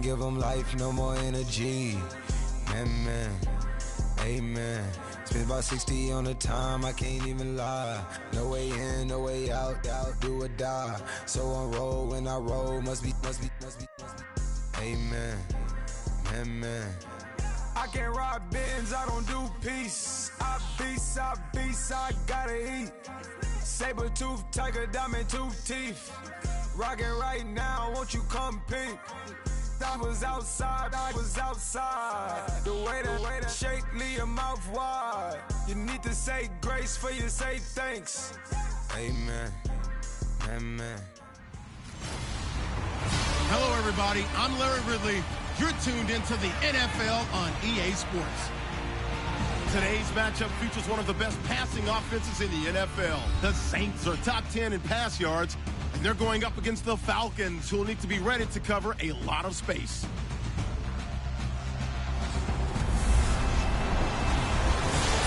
Give them life, no more energy. Man, amen. Spent about 60 on the time, I can't even lie. No way in, no way out, do or die. So on roll, when I roll, must be. Amen, man. I can't ride Benz, I don't do peace. I beast, I gotta eat. Saber tooth, tiger, diamond tooth teeth. Rockin' right now, won't you come peep? I was outside. The way to shake, leave your mouth wide. You need to say grace for you say thanks. Amen. Hello, everybody. I'm Larry Ridley. You're tuned into the NFL on EA Sports. Today's matchup features one of the best passing offenses in the NFL. The Saints are top 10 in pass yards, and they're going up against the Falcons, who will need to be ready to cover a lot of space.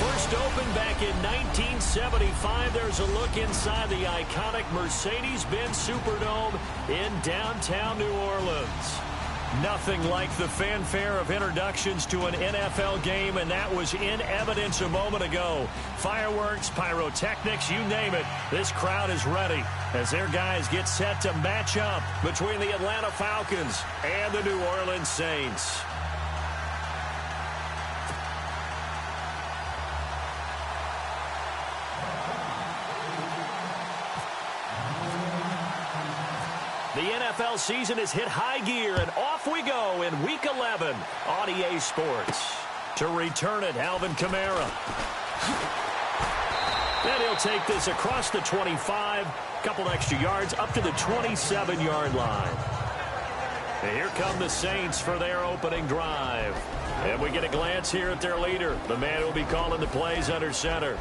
First opened back in 1975. There's a look inside the iconic Mercedes-Benz Superdome in downtown New Orleans. Nothing like the fanfare of introductions to an NFL game, and that was in evidence a moment ago. Fireworks, pyrotechnics, you name it. This crowd is ready as their guys get set to match up between the Atlanta Falcons and the New Orleans Saints. The NFL season has hit high gear, and off we go in Week 11 on EA Sports. To return it, Alvin Kamara. And he'll take this across the 25, couple extra yards, up to the 27-yard line. And here come the Saints for their opening drive. And we get a glance here at their leader, the man who will be calling the plays under center.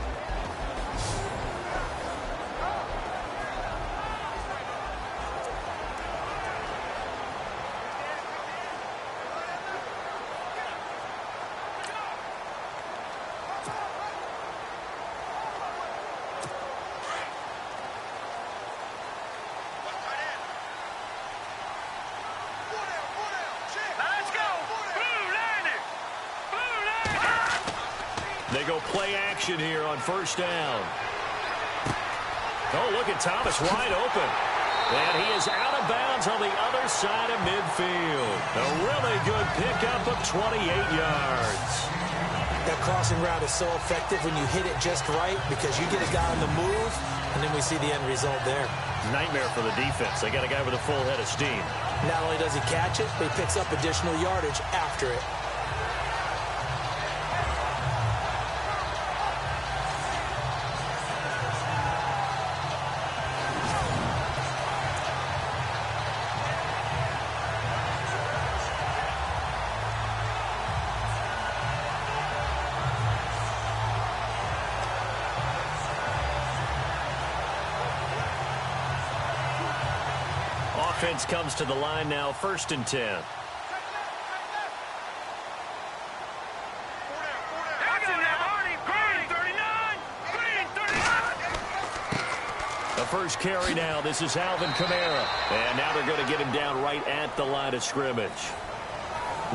They go play action here on first down. Oh, look at Thomas wide open. And he is out of bounds on the other side of midfield. A really good pickup of 28 yards. That crossing route is so effective when you hit it just right because you get a guy on the move, and then we see the end result there. Nightmare for the defense. They got a guy with a full head of steam. Not only does he catch it, but he picks up additional yardage after it. Offense comes to the line now, 1st and 10. The first carry now. This is Alvin Kamara. And now they're going to get him down right at the line of scrimmage.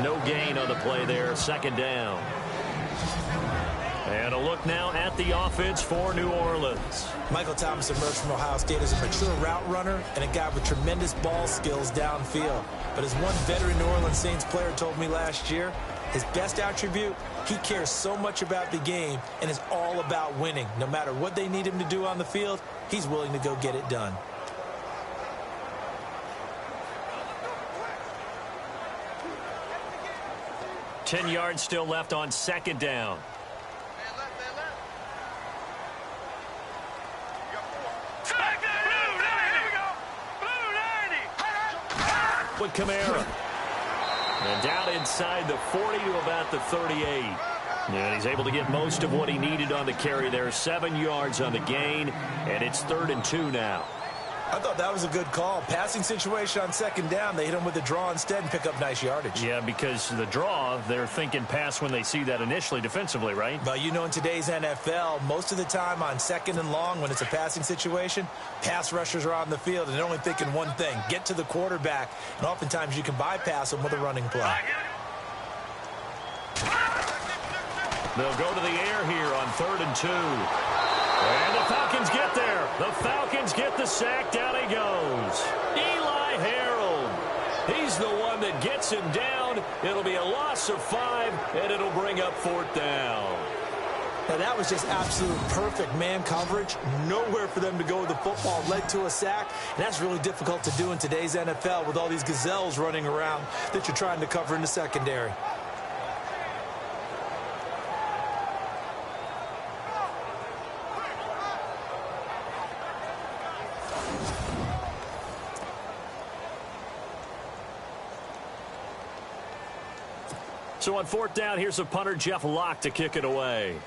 No gain on the play there, 2nd down. And a look now at the offense for New Orleans. Michael Thomas emerged from Ohio State as a mature route runner and a guy with tremendous ball skills downfield. But as one veteran New Orleans Saints player told me last year, his best attribute, he cares so much about the game and is all about winning. No matter what they need him to do on the field, he's willing to go get it done. Ten yards still left on 2nd down. With Kamara. And down inside the 40 to about the 38. And he's able to get most of what he needed on the carry there. 7 yards on the gain, and it's 3rd and 2 now. I thought that was a good call. Passing situation on second down. They hit him with a draw instead and pick up nice yardage. Yeah, because the draw, they're thinking pass when they see that initially defensively, right? Well, you know, in today's NFL, most of the time on second and long, when it's a passing situation, pass rushers are on the field, and they're only thinking one thing, get to the quarterback. And oftentimes you can bypass them with a running play. They'll go to the air here on 3rd and 2. And the Falcons get there. The Falcons get the sack. Down he goes. Eli Harold. He's the one that gets him down. It'll be a loss of 5, and it'll bring up 4th down. Now, that was just absolute perfect man coverage. Nowhere for them to go with the football. Led to a sack, and that's really difficult to do in today's NFL with all these gazelles running around that you're trying to cover in the secondary. So on 4th down, here's a punter, Jeff Locke, to kick it away.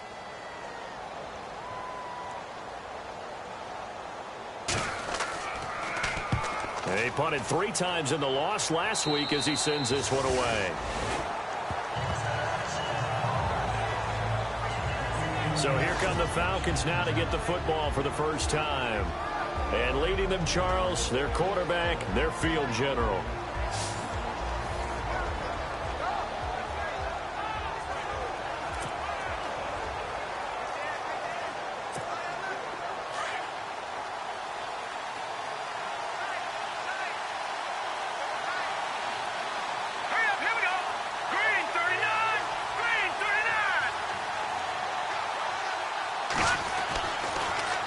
He punted 3 times in the loss last week as he sends this one away. So here come the Falcons now to get the football for the first time. And leading them, Charles, their quarterback, their field general.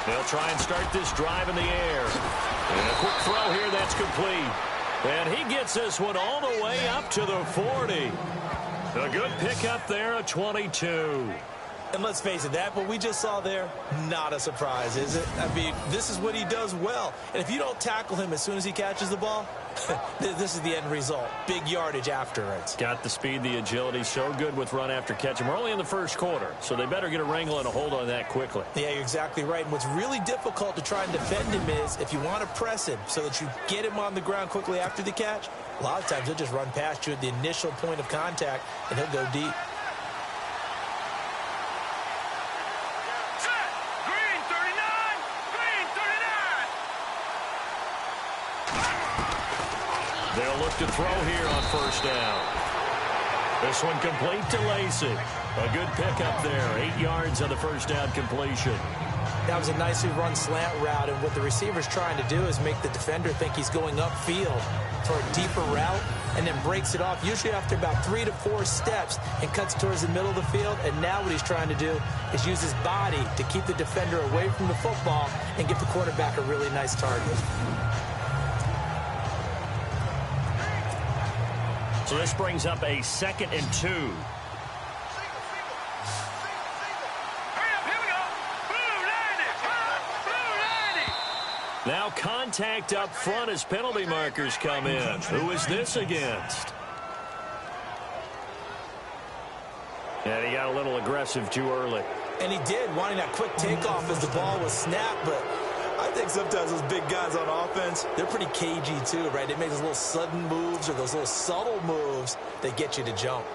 They'll try and start this drive in the air. And a quick throw here that's complete. And he gets this one all the way up to the 40. A good pickup there, a 22. And let's face it, that what we just saw there, not a surprise, is it? I mean, this is what he does well. And if you don't tackle him as soon as he catches the ball, this is the end result. Big yardage after it. Got the speed, the agility, so good with run after catch. And we're only in the first quarter, so they better get a wrangle and a hold on that quickly. Yeah, you're exactly right. And what's really difficult to try and defend him is if you want to press him so that you get him on the ground quickly after the catch, a lot of times he'll just run past you at the initial point of contact, and he'll go deep. They'll look to throw here on 1st down. This one complete to Lacey. A good pickup there. 8 yards on the 1st down completion. That was a nicely run slant route, and what the receiver's trying to do is make the defender think he's going upfield for a deeper route, and then breaks it off, usually after about 3 to 4 steps, and cuts towards the middle of the field. And now what he's trying to do is use his body to keep the defender away from the football and give the quarterback a really nice target. So this brings up a 2nd and 2. Now contact up front as penalty markers come in. Who is this against? And he got a little aggressive too early. And he did, wanting that quick takeoff as the ball was snapped, but I think sometimes those big guys on offense, they're pretty cagey too, right? They make those little sudden moves or those little subtle moves that get you to jump.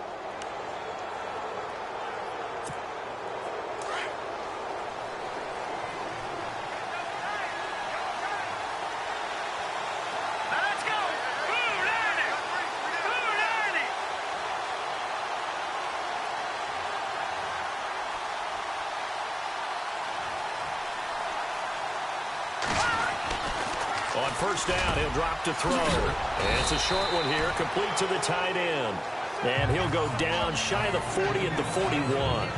On 1st down, he'll drop to throw. And it's a short one here, complete to the tight end. And he'll go down shy of the 40 at the 41.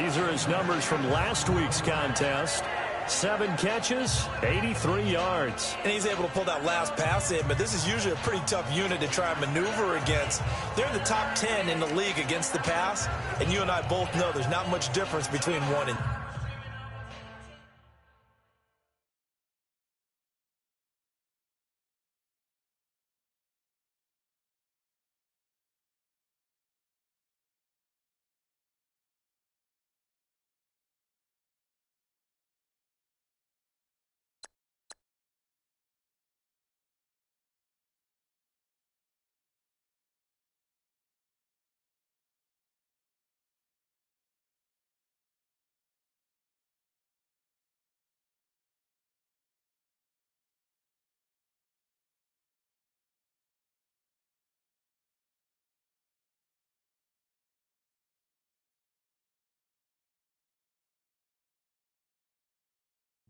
These are his numbers from last week's contest. 7 catches, 83 yards. And he's able to pull that last pass in, but this is usually a pretty tough unit to try and maneuver against. They're in the top 10 in the league against the pass, and you and I both know there's not much difference between 1 and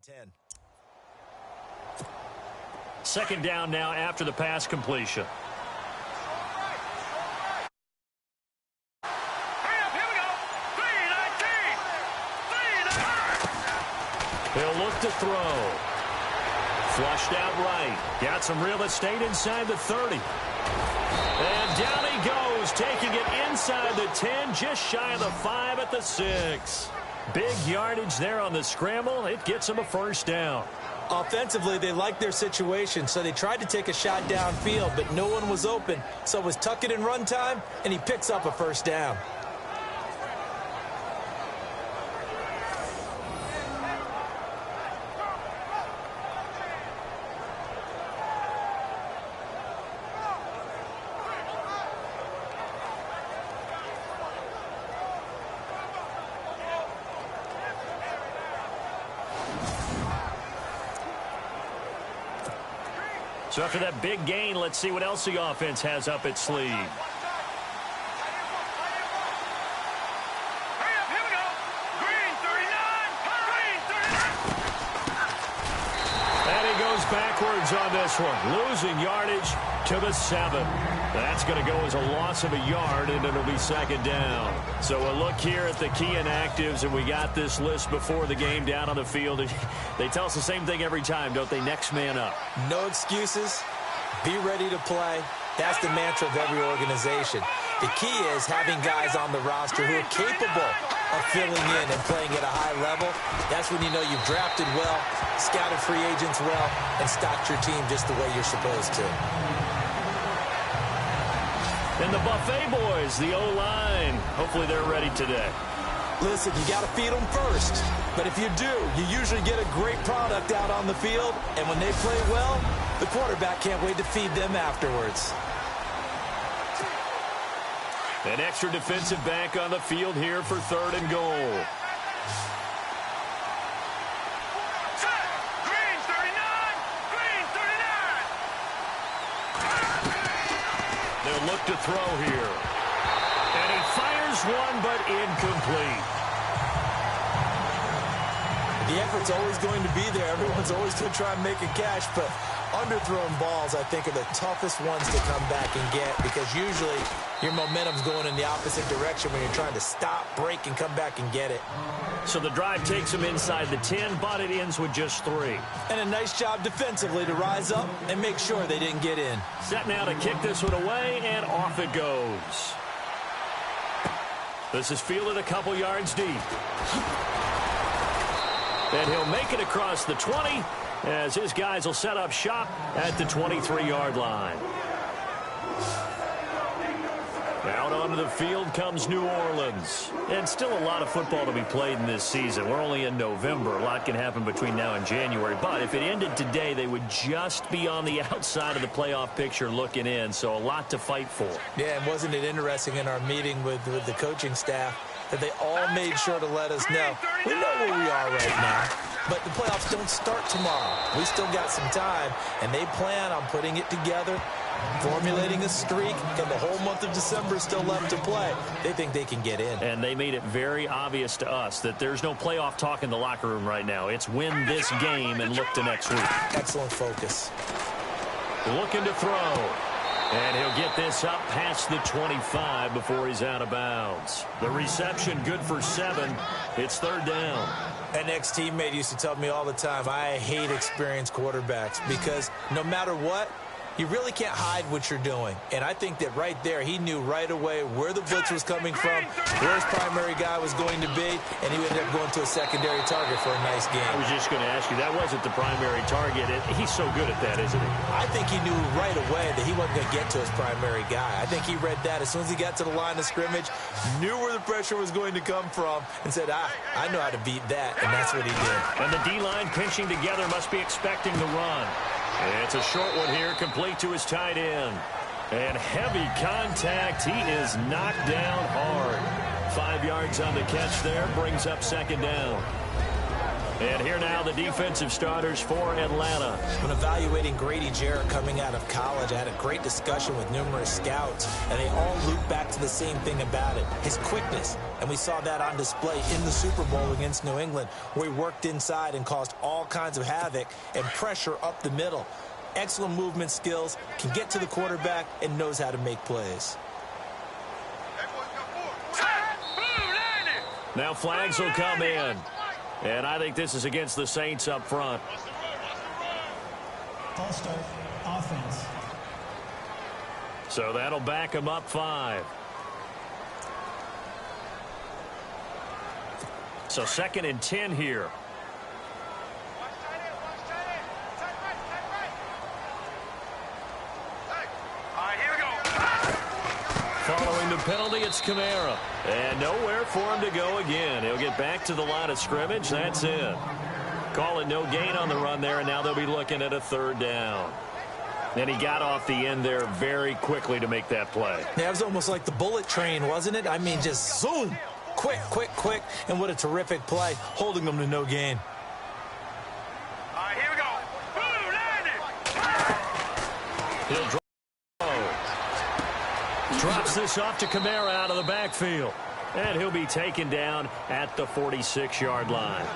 10. Second down now after the pass completion. He'll look to throw. Flushed out right. Got some real estate inside the 30. And down he goes, taking it inside the 10, just shy of the 5 at the 6. Big yardage there on the scramble. It gets him a first down. Offensively, they liked their situation, so they tried to take a shot downfield, but no one was open. So it was tuck it in run time, and he picks up a first down. So after that big gain, let's see what else the offense has up its sleeve. And he goes backwards on this one, losing yardage to the 7. That's going to go as a loss of a yard, and it'll be second down. So a look here at the key inactives, and we got this list before the game down on the field. They tell us the same thing every time, don't they? Next man up. No excuses. Be ready to play. That's the mantra of every organization. The key is having guys on the roster who are capable of filling in and playing at a high level. That's when you know you've drafted well, scouted free agents well, and stocked your team just the way you're supposed to. And the Buffet boys, the O-line, hopefully they're ready today. Listen, you got to feed them first. But if you do, you usually get a great product out on the field. And when they play well, the quarterback can't wait to feed them afterwards. An extra defensive back on the field here for 3rd and goal. They'll look to throw here. And he fires one, but incomplete. The effort's always going to be there. Everyone's always going to try and make a catch, but underthrown balls, I think, are the toughest ones to come back and get because usually your momentum's going in the opposite direction when you're trying to stop, break, and come back and get it. So the drive takes him inside the 10, but it ends with just 3. And a nice job defensively to rise up and make sure they didn't get in. Set now to kick this one away, and off it goes. This is fielded a couple yards deep. And he'll make it across the 20 as his guys will set up shop at the 23-yard line. Out onto the field comes New Orleans. And still a lot of football to be played in this season. We're only in November. A lot can happen between now and January. But if it ended today, they would just be on the outside of the playoff picture looking in. So a lot to fight for. Yeah, and wasn't it interesting in our meeting with the coaching staff that they all made sure to let us know, we know where we are right now, but the playoffs don't start tomorrow. We still got some time, and they plan on putting it together, formulating a streak, and the whole month of December is still left to play. They think they can get in. And they made it very obvious to us that there's no playoff talk in the locker room right now. It's win this game and look to next week. Excellent focus. Looking to throw. And he'll get this up past the 25 before he's out of bounds. The reception good for 7. It's 3rd down. An ex-teammate used to tell me all the time, I hate experienced quarterbacks because no matter what, you really can't hide what you're doing. And I think that right there, he knew right away where the blitz was coming from, where his primary guy was going to be, and he ended up going to a secondary target for a nice game. I was just going to ask you, that wasn't the primary target. He's so good at that, isn't he? I think he knew right away that he wasn't going to get to his primary guy. I think he read that as soon as he got to the line of scrimmage, knew where the pressure was going to come from, and said, I know how to beat that, and that's what he did. And the D-line pinching together must be expecting the run. It's a short one here, complete to his tight end. And heavy contact. He is knocked down hard. 5 yards on the catch there, brings up 2nd down. And here now the defensive starters for Atlanta. When evaluating Grady Jarrett coming out of college, I had a great discussion with numerous scouts, and they all loop back to the same thing about it, his quickness. And we saw that on display in the Super Bowl against New England, where he worked inside and caused all kinds of havoc and pressure up the middle. Excellent movement skills, can get to the quarterback, and knows how to make plays. Now flags will come in. And I think this is against the Saints up front. False start, offense. So that'll back him up 5. So 2nd and 10 here. Following the penalty, it's Kamara. And nowhere for him to go again. He'll get back to the line of scrimmage. That's it. Call it no gain on the run there, and now they'll be looking at a 3rd down. And he got off the end there very quickly to make that play. Yeah, it was almost like the bullet train, wasn't it? I mean, just zoom. Quick, quick, quick. And what a terrific play, holding them to no gain. All right, here we go. He'll draw. Drops this off to Kamara out of the backfield. And he'll be taken down at the 46-yard line.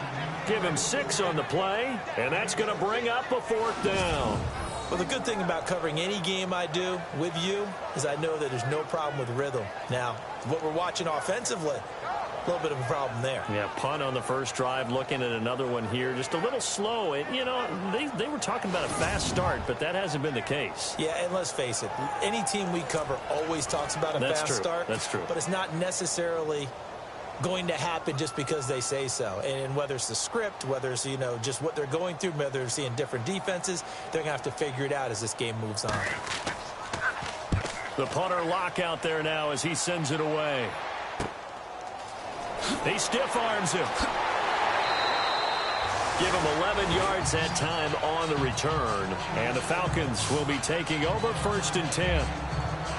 Give him 6 on the play, and that's going to bring up a 4th down. Well, the good thing about covering any game I do with you is I know that there's no problem with rhythm. Now, what we're watching offensively, a little bit of a problem there. Yeah, punt on the first drive, looking at another one here. Just a little slow. And, you know, they were talking about a fast start, but that hasn't been the case. Yeah, and let's face it, any team we cover always talks about a fast start. That's true. But it's not necessarily going to happen just because they say so. And whether it's the script, whether it's, you know, just what they're going through, whether they're seeing different defenses, they're going to have to figure it out as this game moves on. The punter lock out there now as he sends it away. He stiff arms him. Give him 11 yards that time on the return. And the Falcons will be taking over 1st and 10.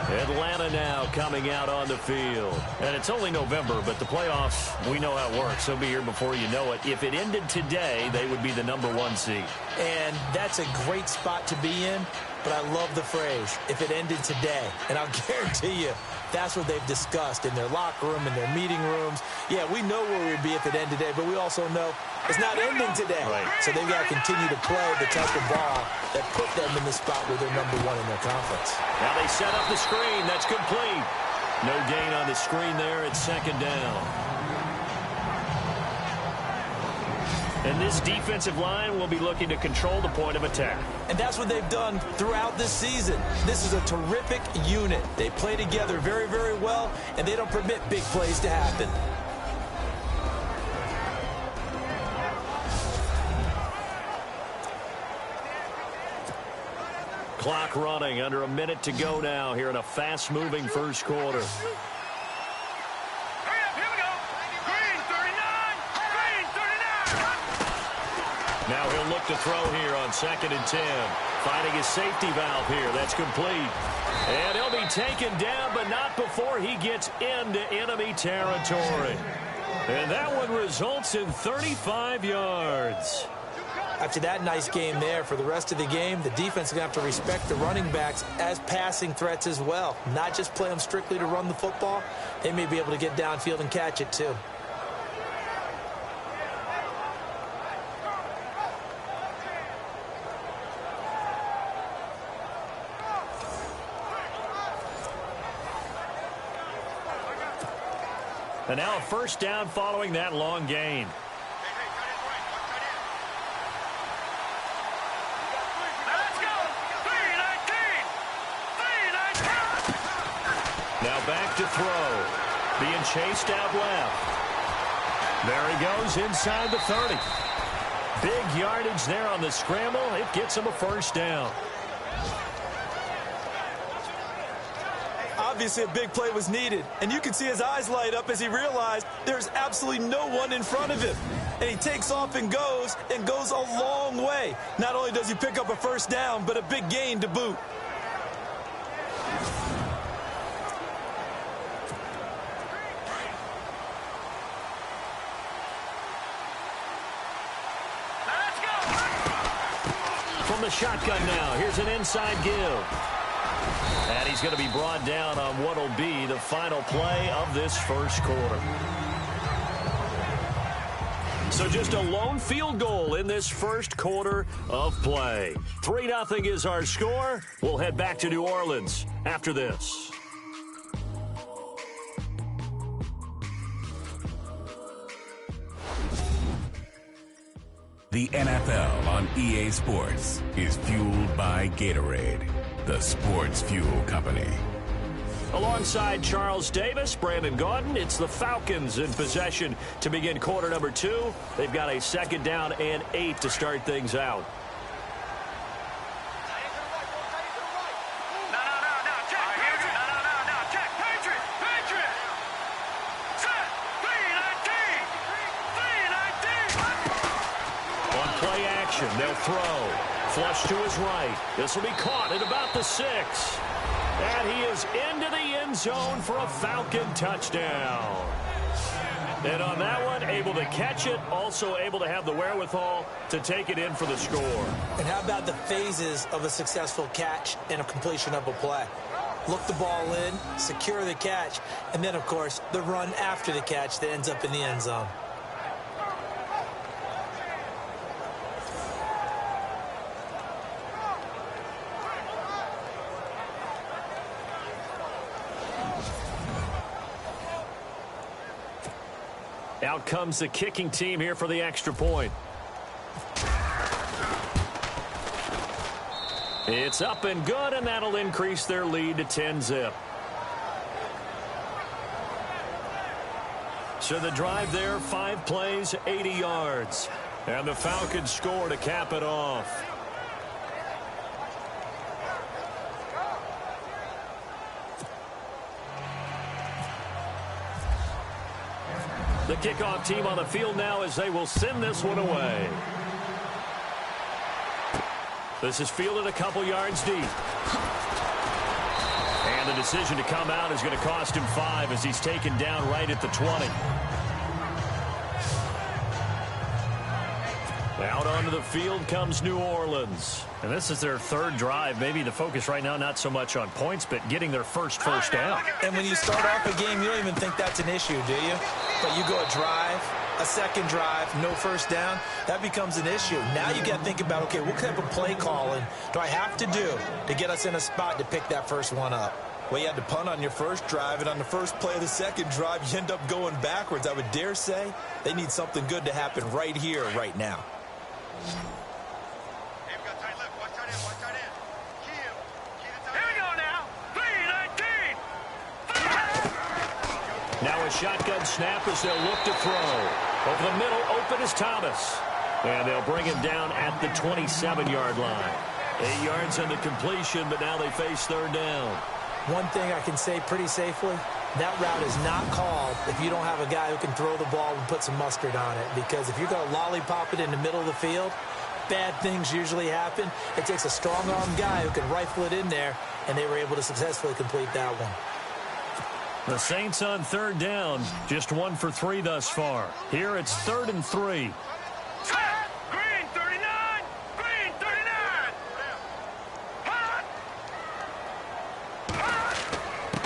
Atlanta now coming out on the field. And it's only November, but the playoffs, we know how it works. They'll be here before you know it. If it ended today, they would be the #1 seed. And that's a great spot to be in, but I love the phrase, if it ended today. And I'll guarantee you, that's what they've discussed in their locker room, in their meeting rooms. Yeah, we know where we'd be if it ended today, but we also know it's not ending today. Right. So they've got to continue to play the type of ball that put them in the spot where they're #1 in their conference. Now they set up the screen. That's complete. No gain on the screen there. It's 2nd down. And this defensive line will be looking to control the point of attack. And that's what they've done throughout this season. This is a terrific unit. They play together very, very well, and they don't permit big plays to happen. Clock running, under a minute to go now here in a fast-moving first quarter. Now he'll look to throw here on 2nd and 10. Finding his safety valve here. That's complete. And he'll be taken down, but not before he gets into enemy territory. And that one results in 35 yards. After that nice game there, for the rest of the game, the defense is going to have to respect the running backs as passing threats as well. Not just play them strictly to run the football. They may be able to get downfield and catch it too. And now a 1st down following that long gain. Now back to throw. Being chased out left. There he goes inside the 30. Big yardage there on the scramble. It gets him a 1st down. Obviously, a big play was needed, and you can see his eyes light up as he realized there's absolutely no one in front of him. And he takes off and goes a long way. Not only does he pick up a 1st down, but a big gain to boot. From the shotgun now, here's an inside give. And he's going to be brought down on what will be the final play of this first quarter. So just a lone field goal in this first quarter of play. 3-0 is our score. We'll head back to New Orleans after this. The NFL on EA Sports is fueled by Gatorade, the sports fuel company. Alongside Charles Davis, Brandon Gaudin, it's the Falcons in possession to begin quarter number 2. They've got a 2nd down and 8 to start things out. On play action, they'll throw. Flush to his right. This will be caught at about the 6. And he is into the end zone for a Falcon touchdown. And on that one, able to catch it, also able to have the wherewithal to take it in for the score. And how about the phases of a successful catch and a completion of a play? Look the ball in, secure the catch, and then, of course, the run after the catch that ends up in the end zone. Out comes the kicking team here for the extra point. It's up and good, and that'll increase their lead to 10-zip. So the drive there, 5 plays, 80 yards. And the Falcons score to cap it off. The kickoff team on the field now as they will send this one away. This is fielded a couple yards deep. And the decision to come out is going to cost him 5 as he's taken down right at the 20. Out onto the field comes New Orleans. And this is their 3rd drive. Maybe the focus right now not so much on points, but getting their first down. And when you start off a game, you don't even think that's an issue, do you? But you go a drive, a 2nd drive, no first down, that becomes an issue. Now you got to think about, okay, what type of play calling do I have to do to get us in a spot to pick that first one up? Well, you had to punt on your first drive, and on the first play of the 2nd drive, you end up going backwards. I would dare say they need something good to happen right here, right now. Now a shotgun snap as they'll look to throw. Over the middle, open is Thomas. And they'll bring him down at the 27-yard line. 8 yards on the completion, but now they face 3rd down. One thing I can say pretty safely, that route is not called if you don't have a guy who can throw the ball and put some mustard on it. Because if you're going to lollipop it in the middle of the field, bad things usually happen. It takes a strong-arm guy who can rifle it in there, and they were able to successfully complete that one. The Saints on 3rd down, just 1 for 3 thus far. Here it's 3rd and 3. Green 39! Green 39!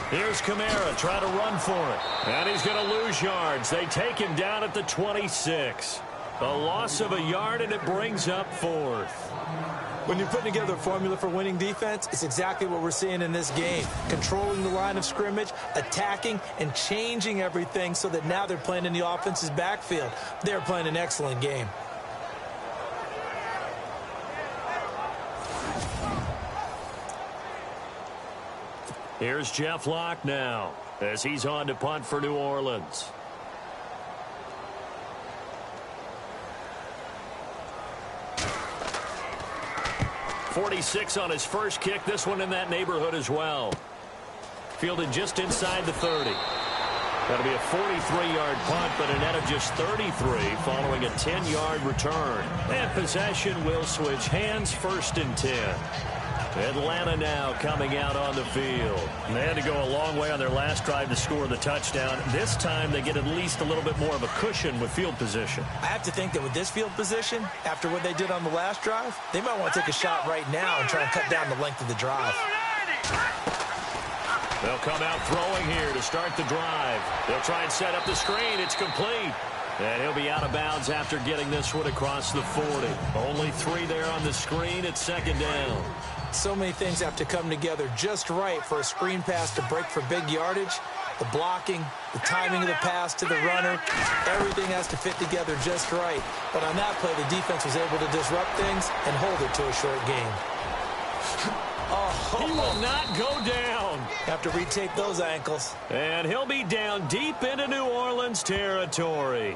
Here's Kamara, try to run for it. And he's going to lose yards. They take him down at the 26. A loss of a yard, and it brings up 4th. When you're putting together a formula for winning defense, it's exactly what we're seeing in this game. Controlling the line of scrimmage, attacking, and changing everything so that now they're playing in the offense's backfield. They're playing an excellent game. Here's Jeff Locke now as he's on to punt for New Orleans. .46 on his first kick. This one in that neighborhood as well. Fielded just inside the 30. That'll be a 43-yard punt, but a net of just 33 following a 10-yard return. And possession will switch hands, 1st and 10. Atlanta now coming out on the field. And they had to go a long way on their last drive to score the touchdown. This time they get at least a little bit more of a cushion with field position. I have to think that with this field position, after what they did on the last drive, they might want to take a shot right now and try and cut down the length of the drive. They'll come out throwing here to start the drive. They'll try and set up the screen. It's complete. And he'll be out of bounds after getting this one across the 40. Only 3 there on the screen at second down. So many things have to come together just right for a screen pass to break for big yardage. The blocking, the timing of the pass to the runner, everything has to fit together just right. But on that play, the defense was able to disrupt things and hold it to a short gain. He will not go down. Have to retake those ankles. And he'll be down deep into New Orleans territory.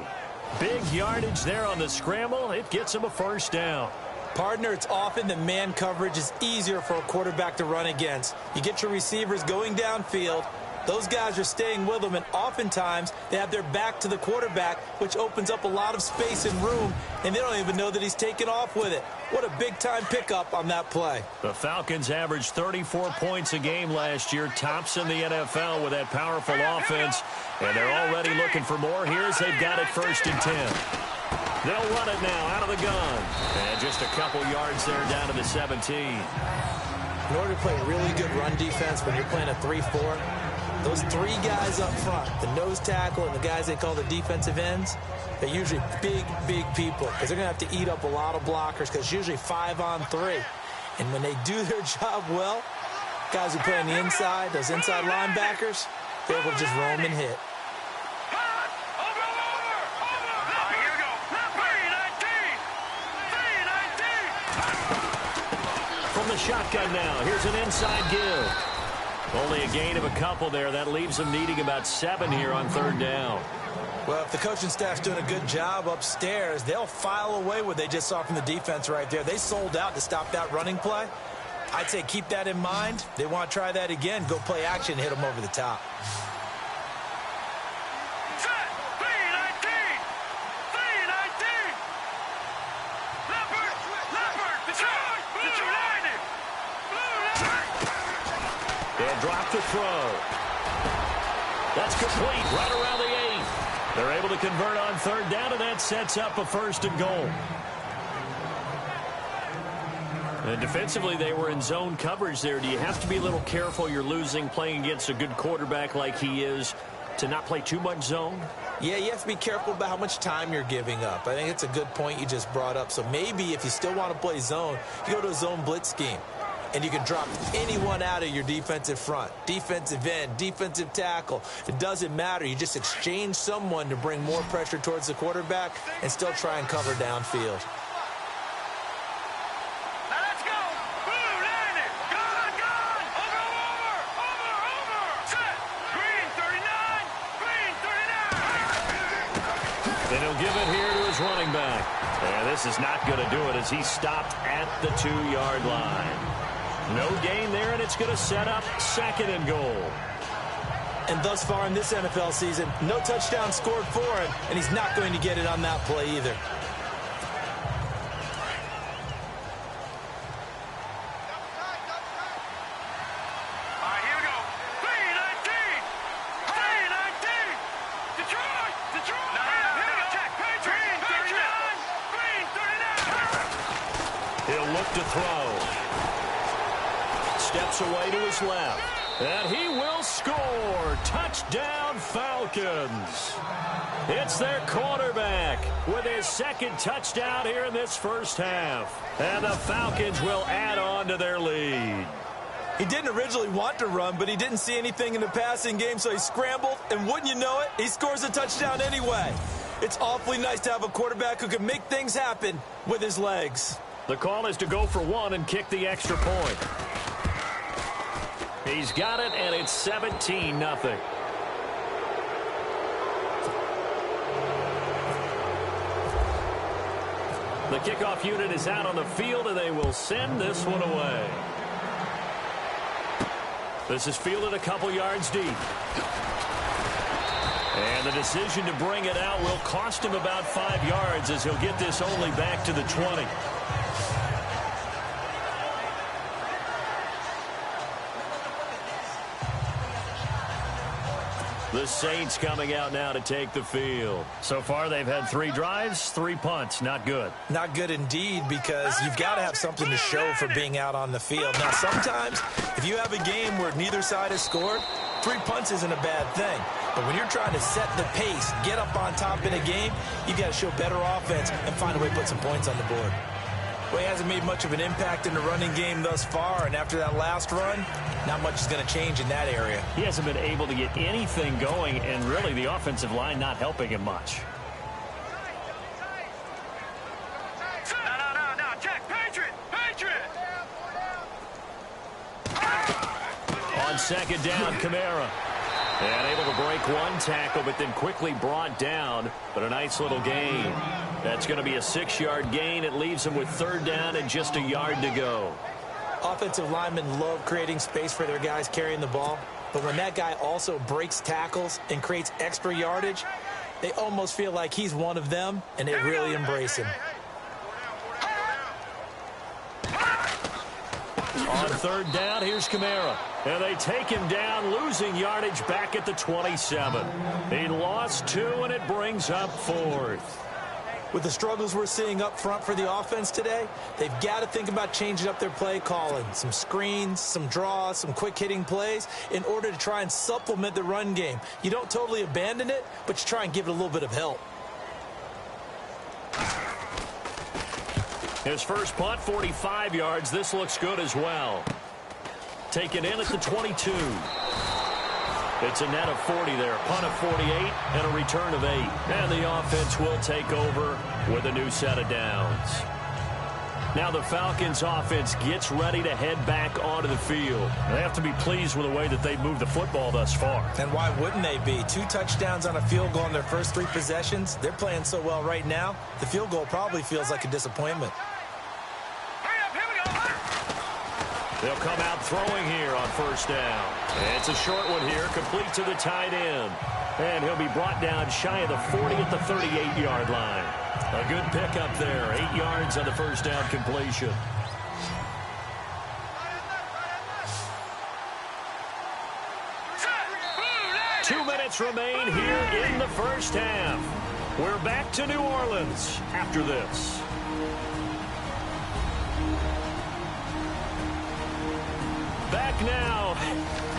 Big yardage there on the scramble. It gets him a first down. Partner, it's often that man coverage is easier for a quarterback to run against. You get your receivers going downfield. Those guys are staying with them, and oftentimes they have their back to the quarterback, which opens up a lot of space and room, and they don't even know that he's taken off with it. What a big-time pickup on that play. The Falcons averaged 34 points a game last year, tops in the NFL with that powerful offense, and they're already looking for more here as they've got it 1st and 10. They'll run it now out of the gun. And just a couple yards there down to the 17. In order to play really good run defense when you're playing a 3-4, those 3 guys up front, the nose tackle and the guys they call the defensive ends, they're usually big, big people because they're going to have to eat up a lot of blockers because it's usually 5 on 3. And when they do their job well, guys who play on the inside, those inside linebackers, they're able to just roam and hit. From the shotgun now, here's an inside give. Only a gain of a couple there. That leaves them needing about 7 here on 3rd down. Well, if the coaching staff's doing a good job upstairs, they'll file away what they just saw from the defense right there. They sold out to stop that running play. I'd say keep that in mind. They want to try that again. Go play action, hit them over the top. Drop to throw. That's complete right around the 8. They're able to convert on 3rd down, and that sets up a 1st and goal. And defensively, they were in zone coverage there. Do you have to be a little careful? You're losing playing against a good quarterback like he is to not play too much zone? Yeah, you have to be careful about how much time you're giving up. I think it's a good point you just brought up. So maybe if you still want to play zone, you go to a zone blitz scheme. And you can drop anyone out of your defensive front, defensive end, defensive tackle. It doesn't matter. You just exchange someone to bring more pressure towards the quarterback and still try and cover downfield. Let's go. Blue, line it. Gone. Over. Set. Green, 39. Green, 39. Then he'll give it here to his running back. And this is not going to do it as he stopped at the 2-yard line. No gain there, and it's going to set up 2nd and goal. And thus far in this NFL season, no touchdown scored for him, and he's not going to get it on that play either. All right, here we go. 3-19. Detroit. Here we go. Check. Green, 39. He'll look to throw. Steps away to his left. And he will score. Touchdown, Falcons. It's their quarterback with his 2nd touchdown here in this 1st half. And the Falcons will add on to their lead. He didn't originally want to run, but he didn't see anything in the passing game, so he scrambled, and wouldn't you know it, he scores a touchdown anyway. It's awfully nice to have a quarterback who can make things happen with his legs. The call is to go for 1 and kick the extra point. He's got it, and it's 17-0. The kickoff unit is out on the field, and they will send this one away. This is fielded a couple yards deep. And the decision to bring it out will cost him about 5 yards as he'll get this only back to the 20. The Saints coming out now to take the field. So far, they've had 3 drives, 3 punts. Not good. Not good indeed, because you've got to have something to show for being out on the field. Now, sometimes, if you have a game where neither side has scored, 3 punts isn't a bad thing. But when you're trying to set the pace, get up on top in a game, you've got to show better offense and find a way to put some points on the board. Well, he hasn't made much of an impact in the running game thus far, and after that last run, not much is going to change in that area. He hasn't been able to get anything going, and really the offensive line not helping him much. No, Jack, Patriot! On second down, Kamara. And able to break one tackle, but then quickly brought down. But a nice little gain. That's going to be a 6-yard gain. It leaves him with 3rd down and just a yard to go. Offensive linemen love creating space for their guys carrying the ball. But when that guy also breaks tackles and creates extra yardage, they almost feel like he's one of them, and they really embrace him. On 3rd down, here's Kamara. And they take him down, losing yardage back at the 27. He lost 2, and it brings up 4th. With the struggles we're seeing up front for the offense today, they've got to think about changing up their play calling. Some screens, some draws, some quick-hitting plays in order to try and supplement the run game. You don't totally abandon it, but you try and give it a little bit of help. His first punt, 45 yards. This looks good as well. Taken in at the 22. It's a net of 40 there. Punt of 48 and a return of 8. And the offense will take over with a new set of downs. Now the Falcons offense gets ready to head back onto the field. They have to be pleased with the way that they've moved the football thus far. And why wouldn't they be? 2 touchdowns on a field goal in their first 3 possessions. They're playing so well right now, the field goal probably feels like a disappointment. They'll come out throwing here on 1st down. It's a short one here, complete to the tight end. And he'll be brought down shy of the 40 at the 38-yard line. A good pickup there, 8 yards on the 1st down completion. Two minutes remain here in the first half. We're back to New Orleans after this. Back now,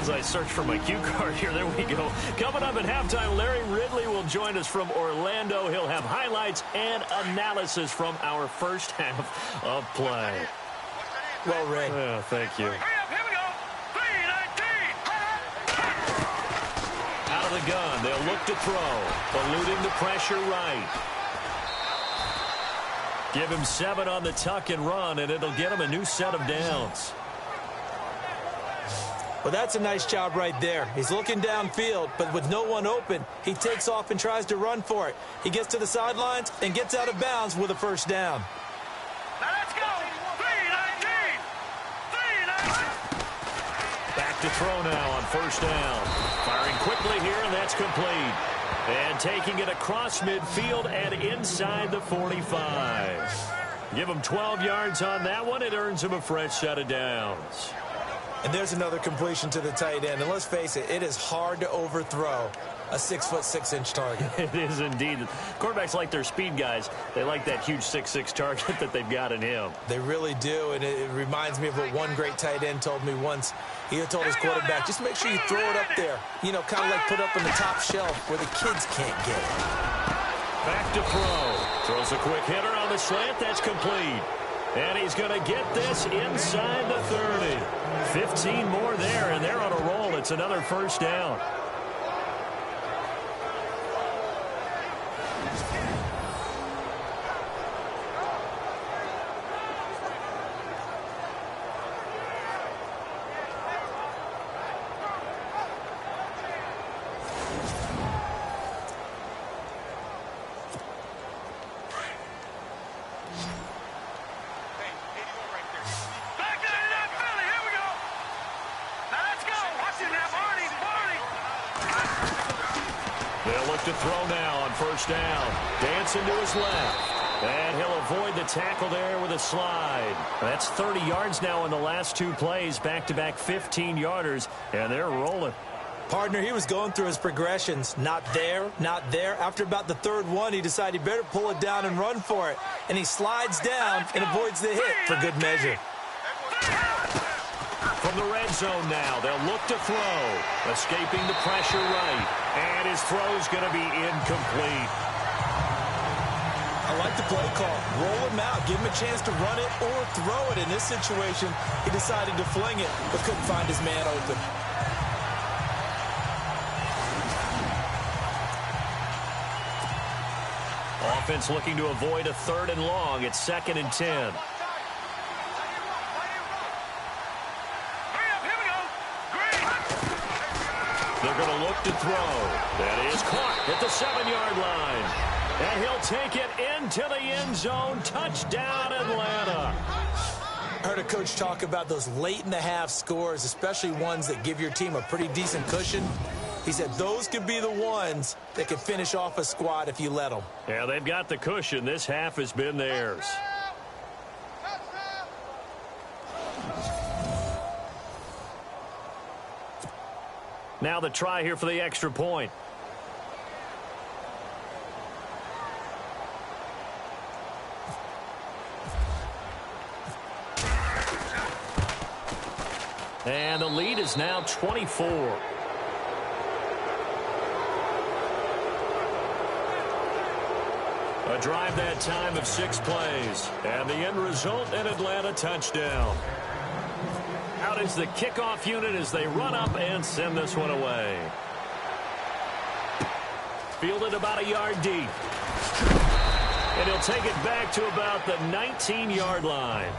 as I search for my cue card here, there we go. Coming up at halftime, Larry Ridley will join us from Orlando. He'll have highlights and analysis from our first half of play. Well read. Oh, thank you. Out of the gun, they'll look to throw, eluding the pressure right. Give him 7 on the tuck and run, and it'll get him a new set of downs. Well, that's a nice job right there. He's looking downfield, but with no one open, he takes off and tries to run for it. He gets to the sidelines and gets out of bounds with a 1st down. Now let's go. 3-19. Back to throw now on 1st down. Firing quickly here, and that's complete. And taking it across midfield and inside the 45. Give him 12 yards on that one. It earns him a fresh set of downs. And there's another completion to the tight end. And let's face it, it is hard to overthrow a 6'6" target. It is indeed. Quarterbacks like their speed guys. They like that huge 6'6" target that they've got in him. They really do, and it reminds me of what one great tight end told me once. He had told his quarterback, just make sure you throw it up there. You know, kind of like put up on the top shelf where the kids can't get it. Back to throw. Throws a quick hitter on the slant. That's complete. And he's going to get this inside the 30. 15 more there, and they're on a roll. It's another 1st down. To throw now on 1st down. Dancing to his left. And he'll avoid the tackle there with a slide. That's 30 yards now in the last 2 plays. Back-to-back 15-yarders. And they're rolling. Partner, he was going through his progressions. Not there, not there. After about the third one, he decided he better pull it down and run for it. And he slides down and avoids the hit for good measure. From the red zone now, they'll look to throw. Escaping the pressure right. And his throw's going to be incomplete. I like the play call. Roll him out. Give him a chance to run it or throw it. In this situation, he decided to fling it, but couldn't find his man open. Offense looking to avoid a 3rd and long. It's 2nd and 10. They're going to look to throw. That is caught at the 7-yard line. And he'll take it into the end zone. Touchdown, Atlanta. I heard a coach talk about those late-in-the-half scores, especially ones that give your team a pretty decent cushion. He said those could be the ones that could finish off a squad if you let them. Yeah, they've got the cushion. This half has been theirs. Now the try here for the extra point. And the lead is now 24. A drive that time of 6 plays. And the end result, an Atlanta touchdown. Out is the kickoff unit as they run up and send this one away. Fielded about a yard deep. And he'll take it back to about the 19-yard line.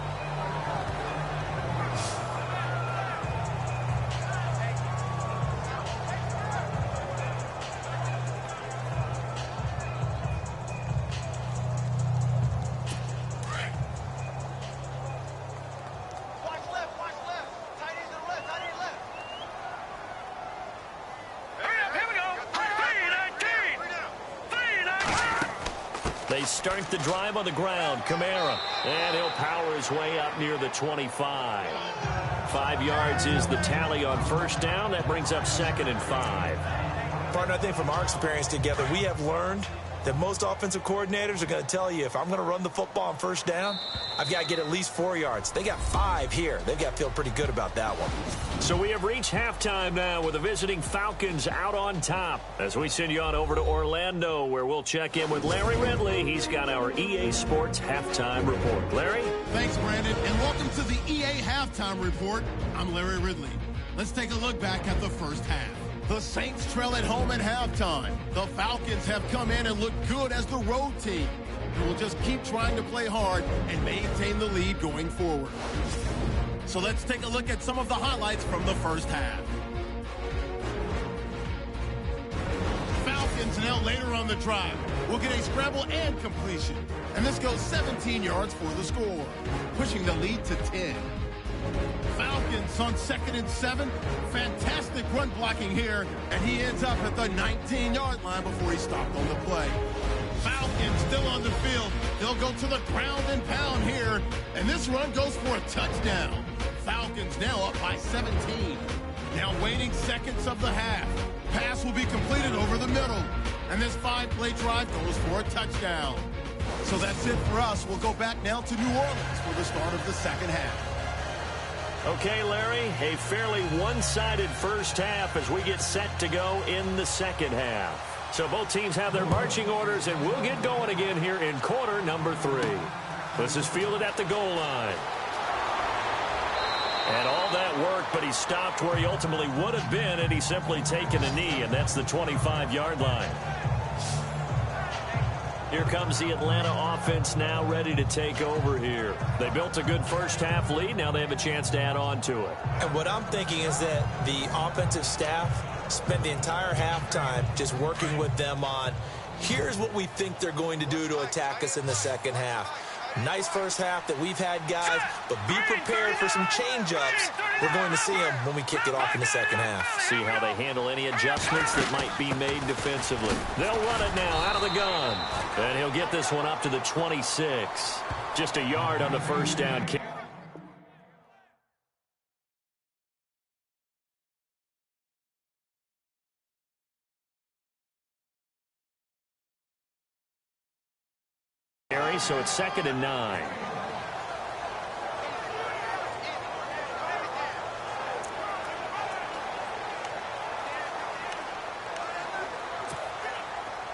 They start the drive on the ground. Kamara. And he'll power his way up near the 25. 5 yards is the tally on first down. That brings up 2nd and 5. Partner, I think from our experience together, we have learned that most offensive coordinators are going to tell you, if I'm going to run the football on first down, I've got to get at least 4 yards. They got 5 here. They've got to feel pretty good about that one. So we have reached halftime now with the visiting Falcons out on top. As we send you on over to Orlando, where we'll check in with Larry Ridley. He's got our EA Sports halftime report. Larry? Thanks, Brandon, and welcome to the EA halftime report. I'm Larry Ridley. Let's take a look back at the first half. The Saints trail at home at halftime. The Falcons have come in and looked good as the road team. And will just keep trying to play hard and maintain the lead going forward. So let's take a look at some of the highlights from the first half. Falcons now later on the drive will get a scramble and completion. And this goes 17 yards for the score, pushing the lead to 10. Falcons on 2nd and 7. Fantastic run blocking here, and he ends up at the 19-yard line before he stopped on the play. Falcons still on the field. They'll go to the ground and pound here, and this run goes for a touchdown. Falcons now up by 17. Now waiting seconds of the half. Pass will be completed over the middle, and this 5-play drive goes for a touchdown. So that's it for us. We'll go back now to New Orleans for the start of the second half. Okay, Larry, a fairly one-sided first half as we get set to go in the second half. So both teams have their marching orders, and we'll get going again here in quarter number 3. This is fielded at the goal line. And all that work, but he stopped where he ultimately would have been, and he's simply taken a knee, and that's the 25-yard line. Here comes the Atlanta offense now ready to take over here. They built a good first half lead. Now they have a chance to add on to it. And what I'm thinking is that the offensive staff spent the entire halftime just working with them on, here's what we think they're going to do to attack us in the second half. Nice first half that we've had, guys, but be prepared for some change-ups. We're going to see them when we kick it off in the second half. See how they handle any adjustments that might be made defensively. They'll run it now out of the gun. And he'll get this one up to the 26. Just a yard on the first down kick. carry, so it's 2nd and 9.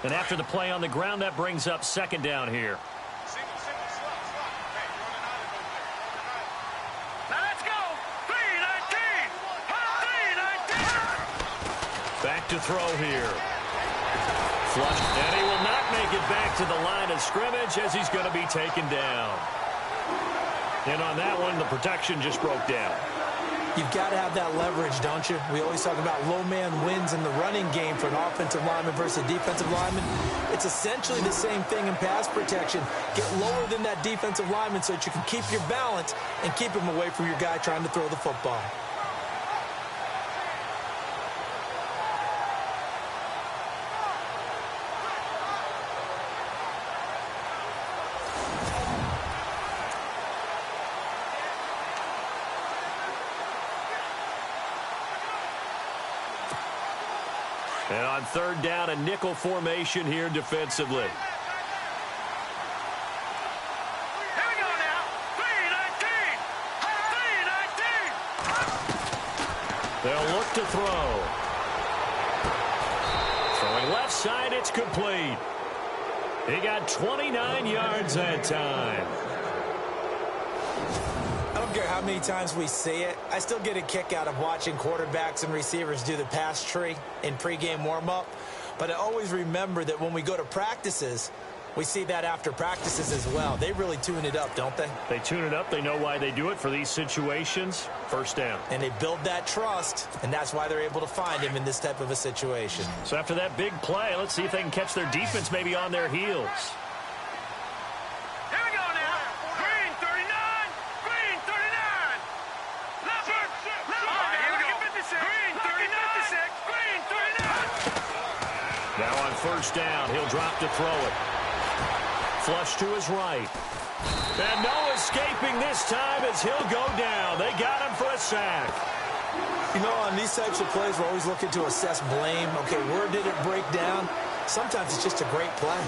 And after the play on the ground, that brings up 2nd down here. Now let's go. 3-19. 3-19. Back to throw here. Flush, and he will not make it back to the line of scrimmage as he's going to be taken down. And on that one, the protection just broke down. You've got to have that leverage, don't you? We always talk about low man wins in the running game for an offensive lineman versus a defensive lineman. It's essentially the same thing in pass protection. Get lower than that defensive lineman so that you can keep your balance and keep him away from your guy trying to throw the football. And on 3rd down, a nickel formation here defensively. Here we go now. 3-19. 3-19. They'll look to throw. Throwing left side, it's complete. He got 29 yards that time. I don't care how many times we see it. I still get a kick out of watching quarterbacks and receivers do the pass tree in pregame warm-up. But I always remember that when we go to practices, we see that after practices as well. They really tune it up, don't they? They tune it up. They know why they do it for these situations. 1st down. And they build that trust, and that's why they're able to find him in this type of a situation. So after that big play, let's see if they can catch their defense maybe on their heels. Here we go now. Green 39. Green 39. Leopard. All right, here we go. Green 39. Green 39. Now on 1st down, he'll drop to throw it. Flush to his right. And no escaping this time as he'll go down. They got him for a sack. You know, on these types of plays, we're always looking to assess blame. Okay, where did it break down? Sometimes it's just a great play.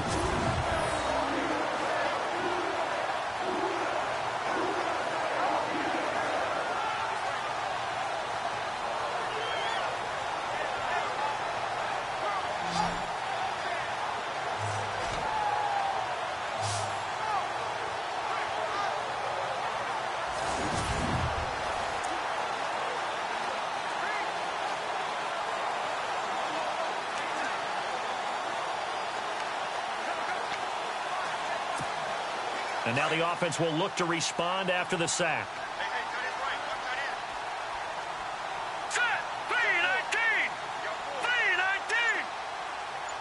And now the offense will look to respond after the sack. Set. 3-19.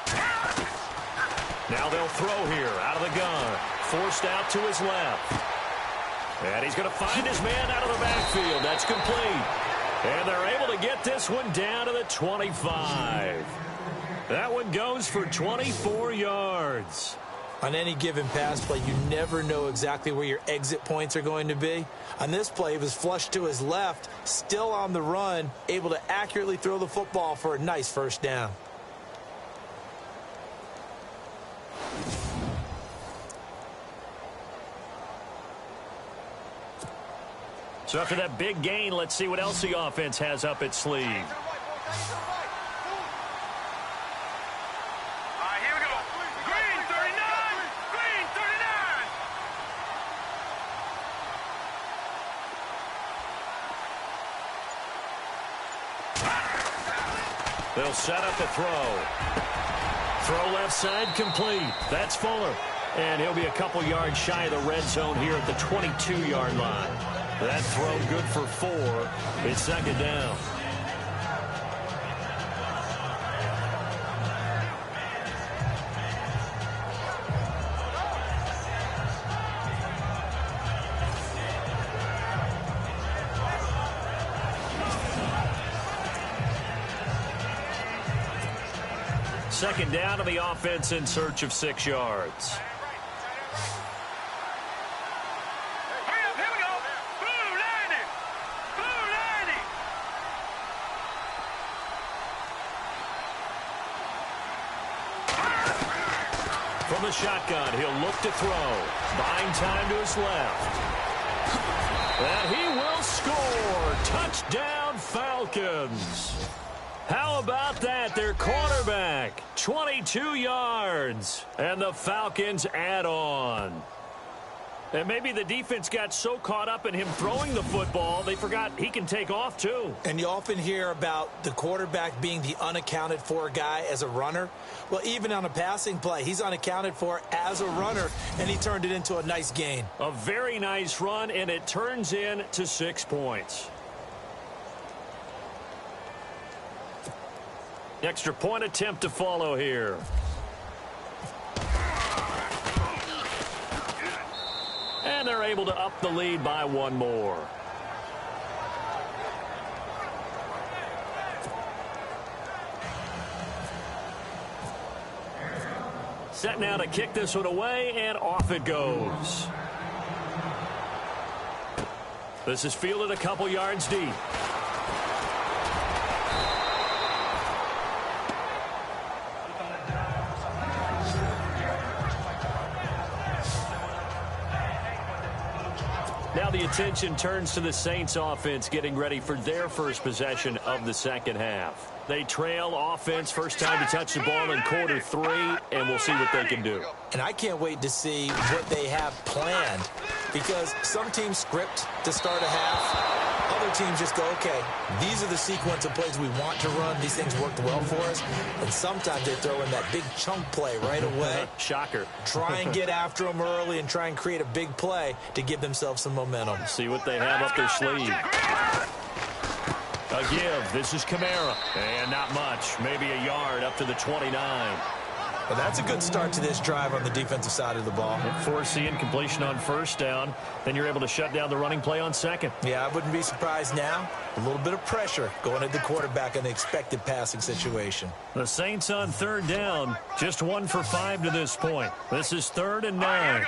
3-19. Now they'll throw here out of the gun. Forced out to his left. And he's going to find his man out of the backfield. That's complete. And they're able to get this one down to the 25. That one goes for 24 yards. On any given pass play, you never know exactly where your exit points are going to be. On this play, he was flushed to his left, still on the run, able to accurately throw the football for a nice 1st down. So after that big gain, let's see what else the offense has up its sleeve. They'll set up the throw. Throw left side complete. That's Fuller. And he'll be a couple yards shy of the red zone here at the 22-yard line. That throw good for 4. It's 2nd down. Second down to the offense in search of 6 yards. Hurry up, here we go. Blue 90. Blue 90. From the shotgun, he'll look to throw. Buying time to his left. And he will score. Touchdown, Falcons. How about that? Their quarterback, 22 yards. And the Falcons add on. And maybe the defense got so caught up in him throwing the football, they forgot he can take off too. And you often hear about the quarterback being the unaccounted for guy as a runner. Well, even on a passing play, he's unaccounted for as a runner, and he turned it into a nice gain. A very nice run, and it turns into 6 points. Extra point attempt to follow here. And they're able to up the lead by 1 more. Set now to kick this one away, and off it goes. This is fielded a couple yards deep. Now the attention turns to the Saints offense getting ready for their first possession of the second half. They trail offense, first time to touch the ball in quarter 3, and we'll see what they can do. And I can't wait to see what they have planned, because some teams script to start a half. Other teams just go, okay, these are the sequence of plays we want to run. These things worked well for us. And sometimes they throw in that big chunk play right away. Shocker. Try and get after them early and try and create a big play to give themselves some momentum. See what they have up their sleeve. A give. This is Kamara. And not much. Maybe a yard up to the 29. Well, that's a good start to this drive on the defensive side of the ball. Force the incompletion on first down. Then you're able to shut down the running play on second. Yeah, I wouldn't be surprised now. A little bit of pressure going at the quarterback in the expected passing situation. The Saints on third down. Just 1 for 5 to this point. This is 3rd and 9.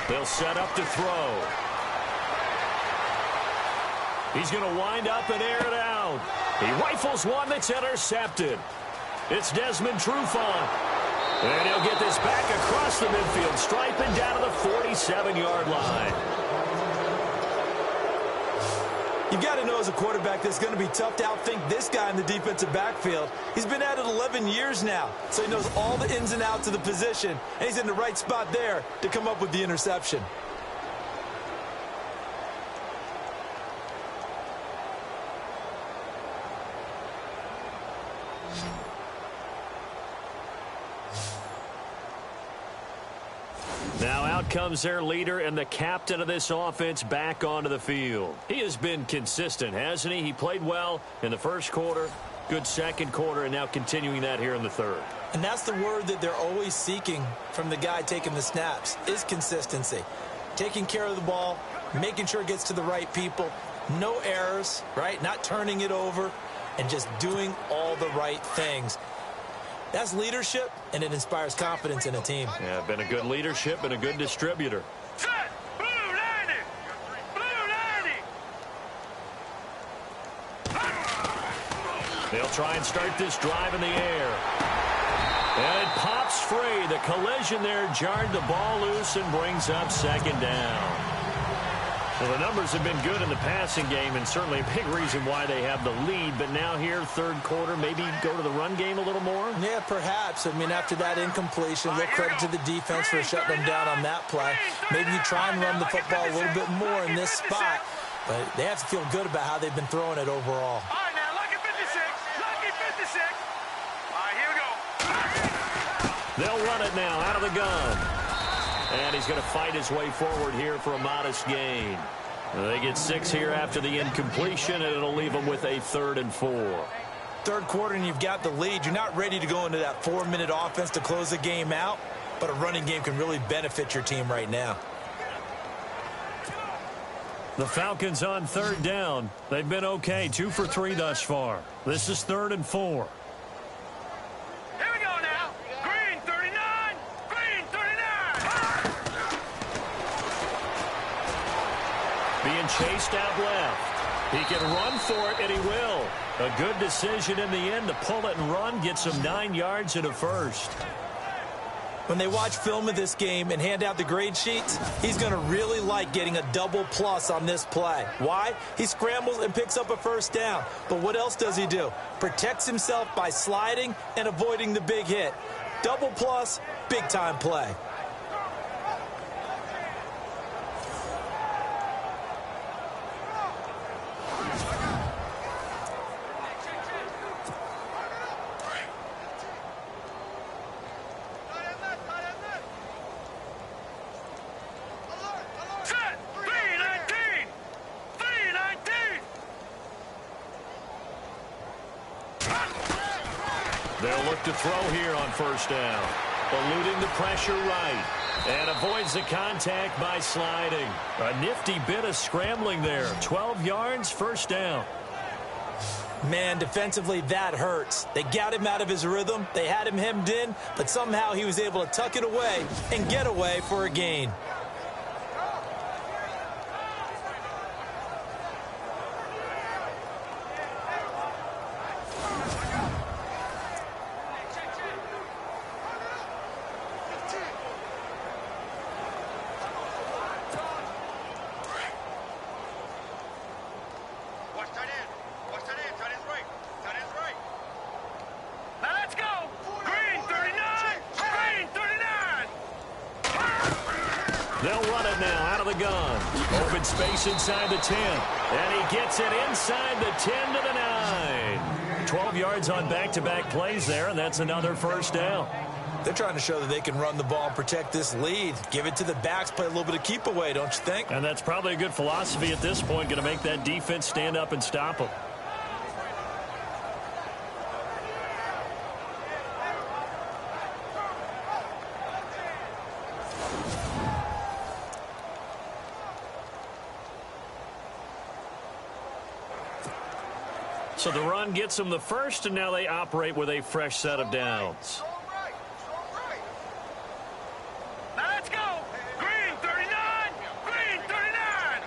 They'll set up to throw. He's going to wind up and air it out. He rifles one that's intercepted. It's Desmond Trufant. And he'll get this back across the midfield stripe and down to the 47-yard line. You've got to know as a quarterback that's going to be tough to outthink this guy in the defensive backfield. He's been at it 11 years now, so he knows all the ins and outs of the position, and he's in the right spot there to come up with the interception. Now out comes their leader and the captain of this offense back onto the field. He has been consistent, hasn't he? He played well in the first quarter, good second quarter, and now continuing that here in the third. And that's the word that they're always seeking from the guy taking the snaps, is consistency. Taking care of the ball, making sure it gets to the right people, no errors, right? Not turning it over, and just doing all the right things. That's leadership, and it inspires confidence in a team. Yeah, been a good leadership and a good distributor. They'll try and start this drive in the air. And it pops free. The collision there jarred the ball loose and brings up second down. Well, the numbers have been good in the passing game, and certainly a big reason why they have the lead. But now here, third quarter, maybe go to the run game a little more? Yeah, perhaps. I mean, after that incompletion, a little credit to the defense for shutting them down on that play. Maybe you try and run the football a little bit more in this spot. But they have to feel good about how they've been throwing it overall. All right, now, lucky 56. Lucky 56. All right, here we go. They'll run it now out of the gun. And he's going to fight his way forward here for a modest gain. They get 6 here after the incompletion, and it'll leave them with a 3rd and 4. Third quarter, and you've got the lead. You're not ready to go into that 4-minute offense to close the game out, but a running game can really benefit your team right now. The Falcons on third down. They've been okay, 2 for 3 thus far. This is 3rd and 4. Here we go now. Green 39. Green 39. Being chased out left. He can run for it, and he will. A good decision in the end to pull it and run, get some 9 yards and a first. When they watch film of this game and hand out the grade sheets, he's going to really like getting a double plus on this play. Why? He scrambles and picks up a first down. But what else does he do? Protects himself by sliding and avoiding the big hit. Double plus, big-time play. They'll look to throw here on first down. Eluding the pressure right. And avoids the contact by sliding. A nifty bit of scrambling there. 12 yards, first down. Man, defensively, that hurts. They got him out of his rhythm. They had him hemmed in, but somehow he was able to tuck it away and get away for a gain. They'll run it now out of the gun. Open space inside the 10. And he gets it inside the 10 to the 9. 12 yards on back-to-back plays there, and that's another first down. They're trying to show that they can run the ball and protect this lead. Give it to the backs, play a little bit of keep away, don't you think? And that's probably a good philosophy at this point, going to make that defense stand up and stop them. So the run gets them the first, and now they operate with a fresh set of downs. Now let's go. Green 39. Green 39.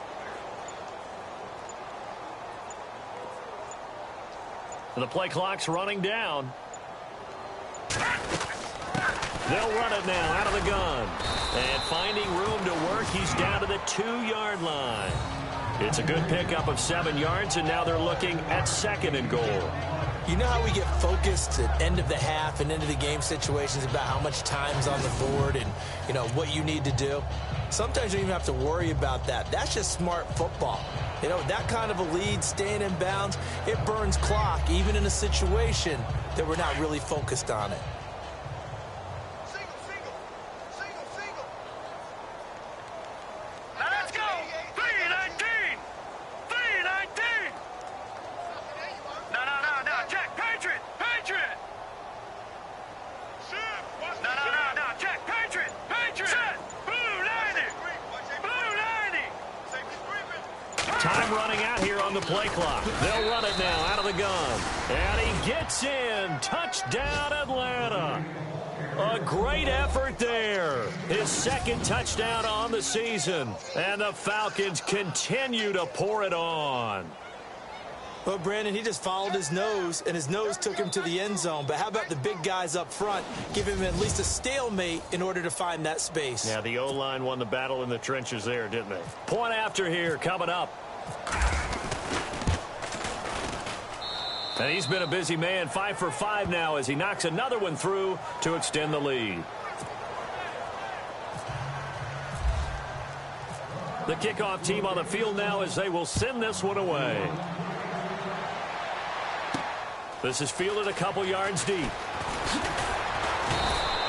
And the play clock's running down. They'll run it now out of the gun. And finding room to work, he's down to the 2-yard line. It's a good pickup of 7 yards, and now they're looking at 2nd and goal. You know how we get focused at end of the half and into the game situations about how much time's on the board and, you know, what you need to do? Sometimes you don't even have to worry about that. That's just smart football. You know, that kind of a lead, staying in bounds, it burns clock, even in a situation that we're not really focused on it. Time running out here on the play clock. They'll run it now out of the gun. And he gets in. Touchdown, Atlanta. A great effort there. His 2nd touchdown on the season. And the Falcons continue to pour it on. Well, Brandon, he just followed his nose, and his nose took him to the end zone. But how about the big guys up front? Give him at least a stalemate in order to find that space. Yeah, the O-line won the battle in the trenches there, didn't they? Point after here coming up. And he's been a busy man, 5 for 5 now as he knocks another one through to extend the lead. The kickoff team on the field now as they will send this one away. This is fielded a couple yards deep.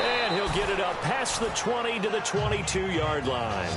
And he'll get it up past the 20 to the 22-yard line.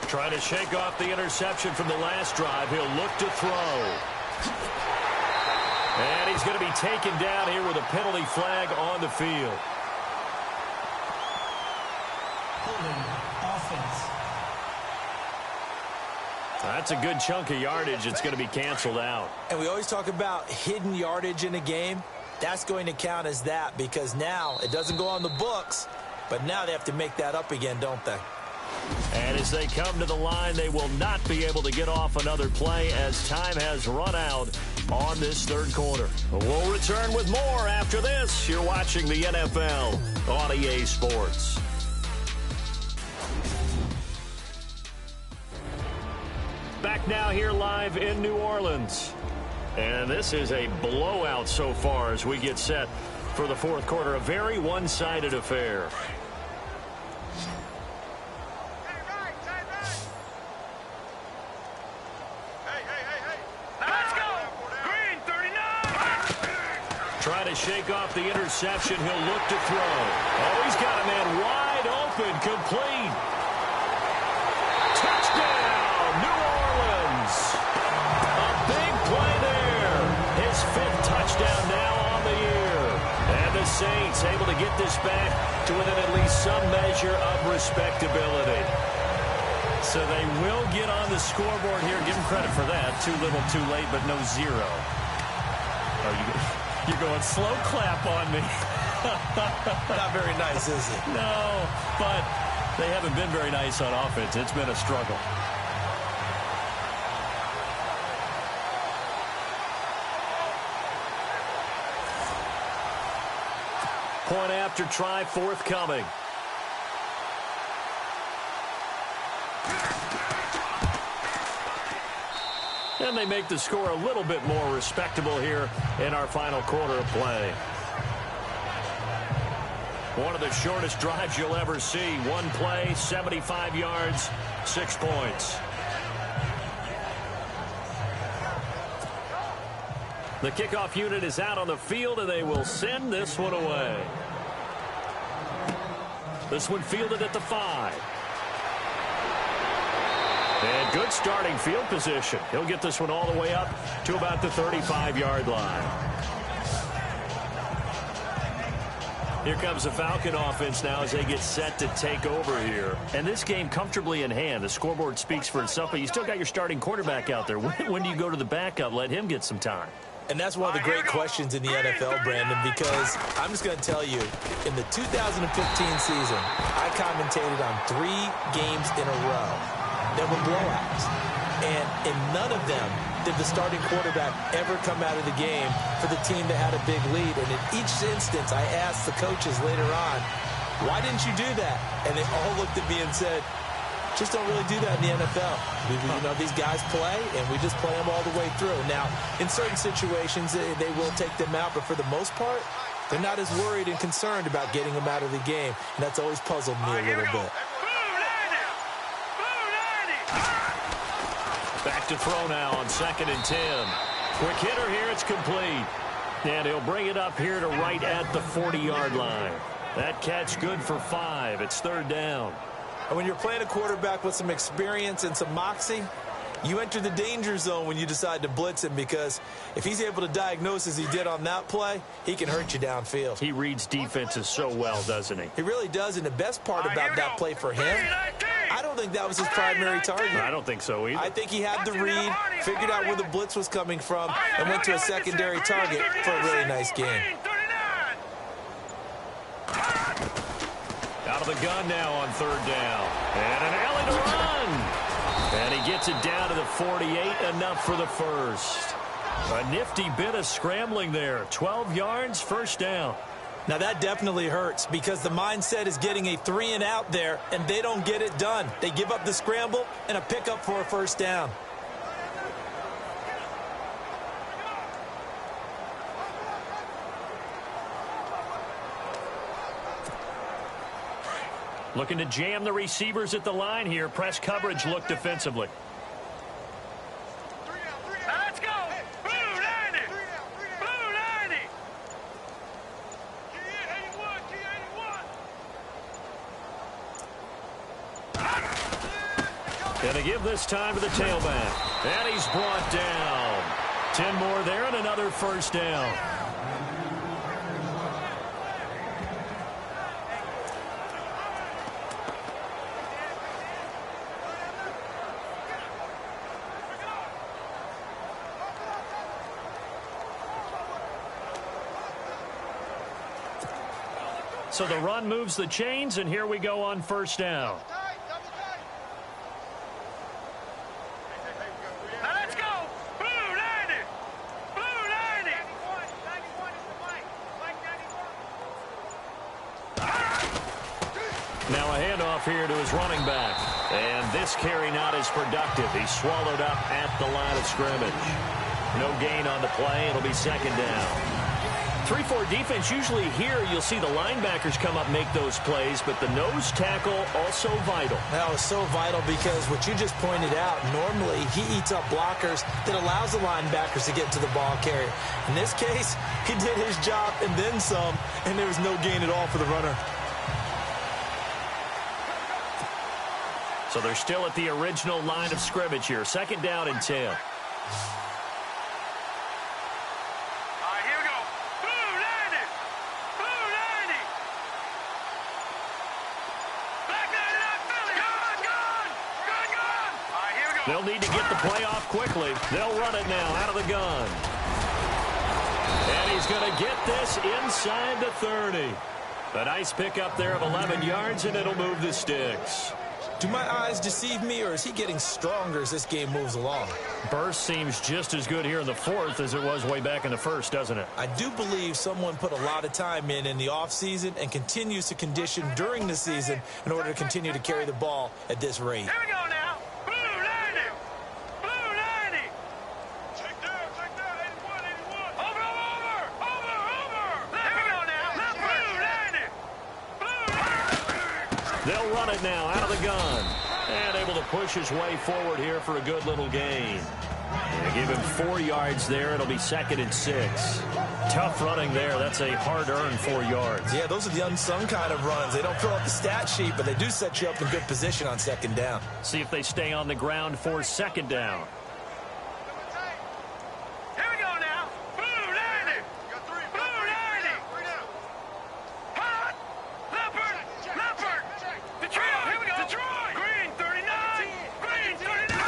Trying to shake off the interception from the last drive. He'll look to throw. And he's going to be taken down here with a penalty flag on the field. offense. That's a good chunk of yardage. It's going to be canceled out. And we always talk about hidden yardage in a game. That's going to count as that because now it doesn't go on the books, but now they have to make that up again, don't they? And as they come to the line, they will not be able to get off another play as time has run out on this third quarter. We'll return with more after this. You're watching the NFL on EA Sports. Back now here live in New Orleans. And this is a blowout so far as we get set for the fourth quarter. A very one-sided affair. Trying to shake off the interception. He'll look to throw. Oh, he's got a man wide open. Complete. Touchdown, New Orleans. A big play there. His fifth touchdown now on the year. And the Saints able to get this back to within at least some measure of respectability. So they will get on the scoreboard here. Give them credit for that. Too little, too late, but no zero. You're going slow clap on me. Not very nice, is it? No, but they haven't been very nice on offense. It's been a struggle. Point after try forthcoming. And they make the score a little bit more respectable here in our final quarter of play. One of the shortest drives you'll ever see. One play, 75 yards, 6 points. The kickoff unit is out on the field, and they will send this one away. This one fielded at the 5. And good starting field position. He'll get this one all the way up to about the 35-yard line. Here comes the Falcon offense now as they get set to take over here. And this game comfortably in hand. The scoreboard speaks for itself, but you still got your starting quarterback out there. When do you go to the backup? Let him get some time. And that's one of the great questions in the NFL, Brandon, because I'm just going to tell you, in the 2015 season, I commentated on 3 games in a row. There were blowouts. And in none of them did the starting quarterback ever come out of the game for the team that had a big lead. And in each instance, I asked the coaches later on, why didn't you do that? And they all looked at me and said, just don't really do that in the NFL. You know, these guys play, and we just play them all the way through. Now, in certain situations, they will take them out, but for the most part, they're not as worried and concerned about getting them out of the game. And that's always puzzled me a little bit. Back to throw now on 2nd and 10. Quick hitter here, it's complete. And he'll bring it up here to right at the 40-yard line. That catch good for 5. It's 3rd down. And when you're playing a quarterback with some experience and some moxie, you enter the danger zone when you decide to blitz him, because if he's able to diagnose as he did on that play, he can hurt you downfield. He reads defenses so well, doesn't he? He really does, and the best part about that play for him, I don't think that was his primary target. I don't think so either. I think he had the read, figured out where the blitz was coming from, and went to a secondary target for a really nice game. Out of the gun now on 3rd down. And an alley to run. And he gets it down to the 48, enough for the first. A nifty bit of scrambling there. 12 yards, 1st down. Now that definitely hurts, because the mindset is getting a 3-and-out there, and they don't get it done. They give up the scramble and a pickup for a 1st down. Looking to jam the receivers at the line here. Press coverage look defensively. Let's go! Blue 90! Blue 90! Gonna give this time to the tailback. And he's brought down. 10 more there and another 1st down. So the run moves the chains, and here we go on first down. Now let's go. Blue 90. Blue 90. Now a handoff here to his running back. And this carry not as productive. He's swallowed up at the line of scrimmage. No gain on the play. It'll be second down. 3-4 defense, usually here you'll see the linebackers come up, make those plays, but the nose tackle also vital. That was so vital because what you just pointed out, normally he eats up blockers that allows the linebackers to get to the ball carrier. In this case, he did his job and then some, and there was no gain at all for the runner. So they're still at the original line of scrimmage here. Second down and 10. They'll need to get the play off quickly. They'll run it now out of the gun. And he's going to get this inside the 30. A nice pickup there of 11 yards, and it'll move the sticks. Do my eyes deceive me, or is he getting stronger as this game moves along? Burst seems just as good here in the fourth as it was way back in the first, doesn't it? I do believe someone put a lot of time in the offseason and continues to condition during the season in order to continue to carry the ball at this rate. Here we go now. They'll run it now out of the gun. And able to push his way forward here for a good little gain. They give him 4 yards there. It'll be second and 6. Tough running there. That's a hard-earned 4 yards. Yeah, those are the unsung kind of runs. They don't fill out the stat sheet, but they do set you up in good position on second down. See if they stay on the ground for second down. Here we go now. Blue 90. Blue 90. Hot. Leopard. Detroit. Here we go. Detroit. Green 39. Green 39.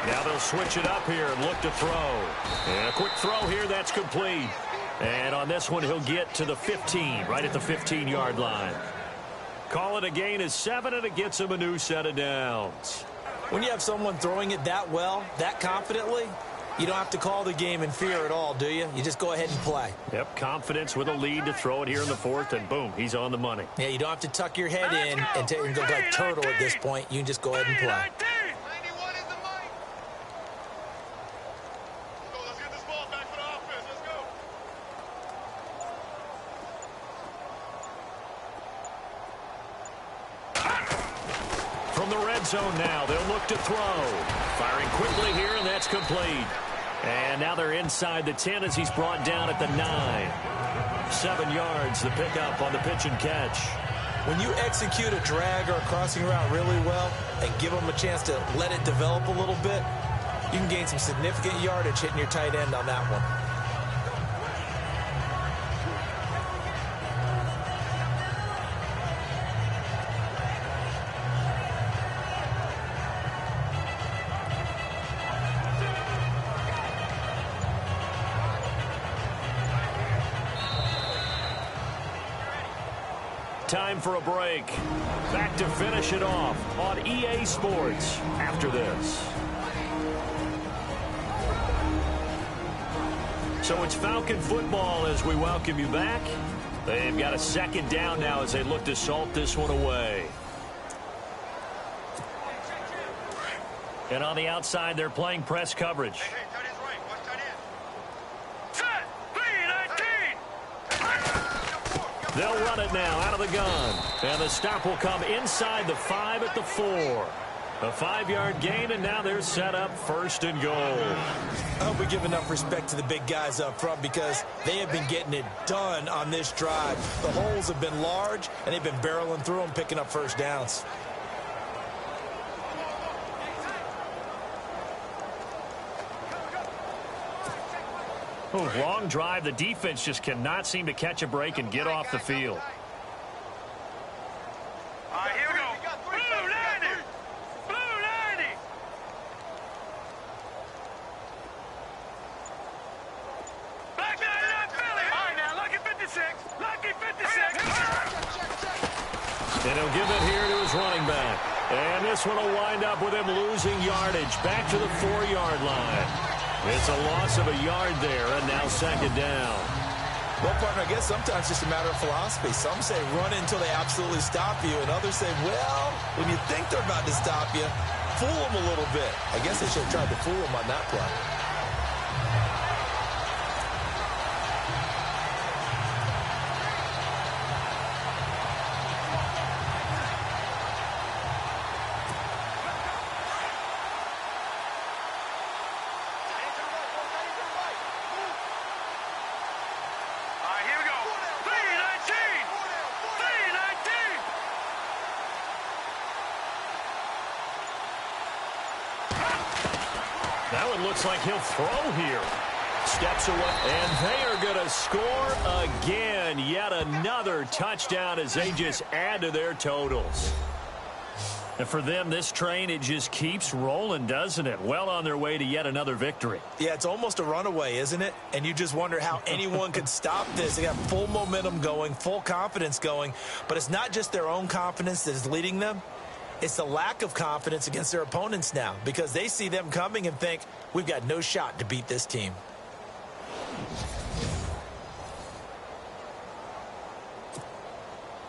Now they'll switch it up here and look to throw. And a quick throw here. That's complete. And on this one, he'll get to the 15, right at the 15-yard line. Call it a gain of 7, and it gets him a new set of downs. When you have someone throwing it that well, that confidently, you don't have to call the game in fear at all, do you? You just go ahead and play. Yep, confidence with a lead to throw it here in the fourth, and boom, he's on the money. Yeah, you don't have to tuck your head in and go like turtle at this point. You can just go ahead and play. From the red zone now, they'll look to throw. Firing quickly here, and that's complete. And now they're inside the 10 as he's brought down at the 9. 7 yards, the pickup on the pitch and catch. When you execute a drag or a crossing route really well and give them a chance to let it develop a little bit, you can gain some significant yardage hitting your tight end on that one. Time for a break. Back to finish it off on EA Sports after this. So it's Falcon football as we welcome you back. They've got a second down now as they look to salt this one away. And on the outside, they're playing press coverage. They'll run it now out of the gun. And the stop will come inside the 5 at the 4. A 5-yard gain, and now they're set up first and goal. I hope we give enough respect to the big guys up front because they have been getting it done on this drive. The holes have been large, and they've been barreling through them, picking up first downs. Oh, long drive. The defense just cannot seem to catch a break and get off the field. All right, here we go. Blue 90. Blue 90. Black 99 Philly. All right, now, lucky 56. Lucky 56. his running back. And this one will wind up with him losing yardage back to the 4-yard line. It's a loss of a yard there, and now second down. Well, partner, I guess sometimes it's just a matter of philosophy. Some say run until they absolutely stop you, and others say, well, when you think they're about to stop you, fool them a little bit. I guess they should have tried to fool them on that play. That one looks like he'll throw here. Steps away, and they are going to score again. Yet another touchdown as they just add to their totals. And for them, this train, it just keeps rolling, doesn't it? Well on their way to yet another victory. Yeah, it's almost a runaway, isn't it? And you just wonder how anyone could stop this. They got full momentum going, full confidence going. But it's not just their own confidence that is leading them. It's the lack of confidence against their opponents now, because they see them coming and think, we've got no shot to beat this team.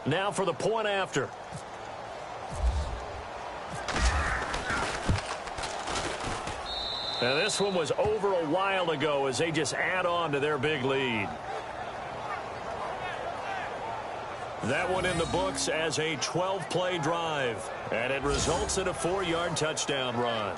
Now for the point after. Now this one was over a while ago as they just add on to their big lead. That one in the books as a 12-play drive. And it results in a 4-yard touchdown run.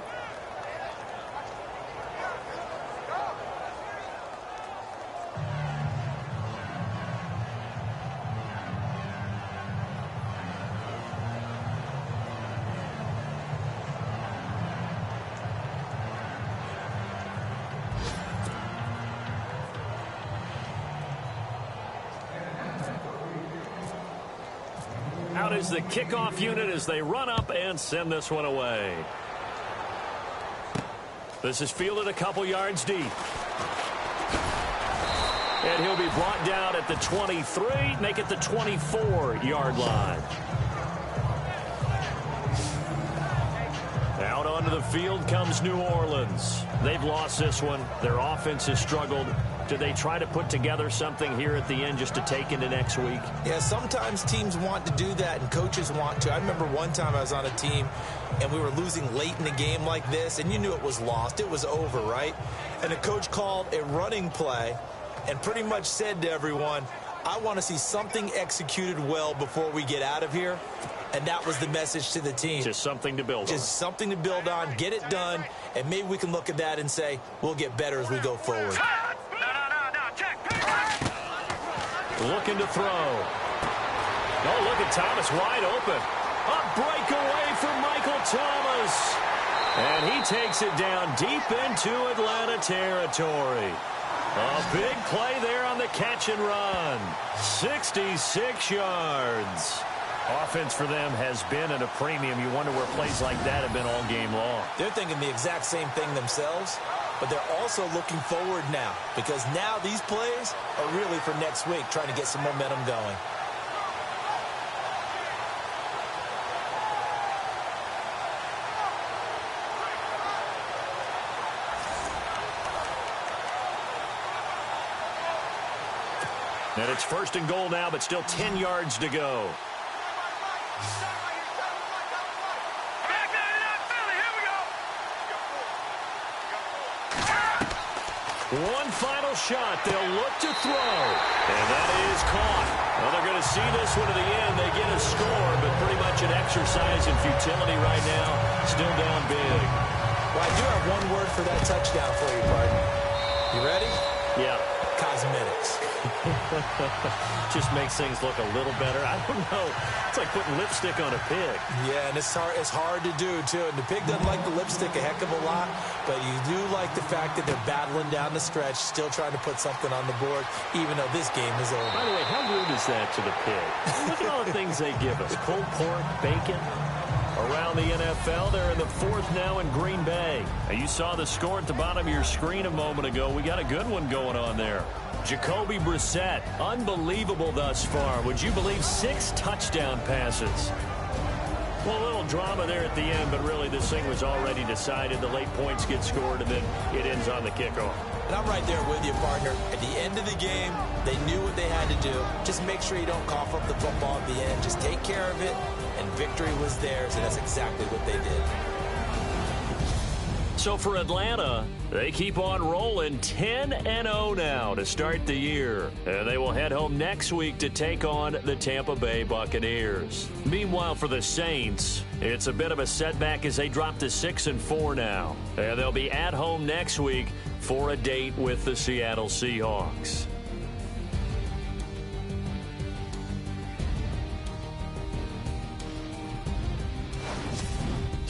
Out is the kickoff unit as they run up and send this one away. This is fielded a couple yards deep. And he'll be brought down at the 23, make it the 24-yard line. Out onto the field comes New Orleans. They've lost this one. Their offense has struggled. Do they try to put together something here at the end just to take into next week? Yeah, sometimes teams want to do that and coaches want to. I remember one time I was on a team and we were losing late in the game like this, and you knew it was lost. It was over, right? And the coach called a running play and pretty much said to everyone, I want to see something executed well before we get out of here. And that was the message to the team. Just something to build on. Just something to build on, get it done, and maybe we can look at that and say, we'll get better as we go forward. Looking to throw. Oh, look at Thomas wide open. A breakaway for Michael Thomas. And he takes it down deep into Atlanta territory. A big play there on the catch and run. 66 yards. Offense for them has been at a premium. You wonder where plays like that have been all game long. They're thinking the exact same thing themselves, but they're also looking forward now, because now these plays are really for next week, trying to get some momentum going. And it's 1st and goal now, but still 10 yards to go. One final shot. They'll look to throw. And that is caught. Well, they're going to see this one to the end. They get a score, but pretty much an exercise in futility right now. Still down big. Well, I do have one word for that touchdown for you, partner. You ready? Yeah. Cosmetics. Just makes things look a little better. I don't know. It's like putting lipstick on a pig. Yeah, and it's hard to do, too. And the pig doesn't like the lipstick a heck of a lot, but you do like the fact that they're battling down the stretch, still trying to put something on the board, even though this game is over. By the way, how rude is that to the pig? Look at all the things they give us. Pulled pork, bacon. Around the NFL, they're in the 4th now in Green Bay. Now, you saw the score at the bottom of your screen a moment ago. We got a good one going on there. Jacoby Brissett, unbelievable thus far. Would you believe 6 touchdown passes? Well, a little drama there at the end, but really this thing was already decided. The late points get scored, and then it ends on the kickoff. And I'm right there with you, partner. At the end of the game, they knew what they had to do. Just make sure you don't cough up the football at the end. Just take care of it, and victory was theirs, and that's exactly what they did. So for Atlanta, they keep on rolling 10-0 now to start the year. And they will head home next week to take on the Tampa Bay Buccaneers. Meanwhile, for the Saints, it's a bit of a setback as they drop to 6-4 now. And they'll be at home next week for a date with the Seattle Seahawks.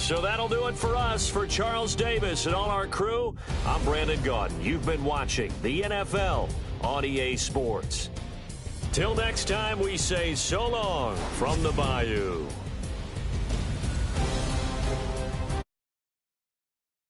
So that'll do it for us. For Charles Davis and all our crew, I'm Brandon Gaudin. You've been watching the NFL on EA Sports. Till next time, we say so long from the Bayou.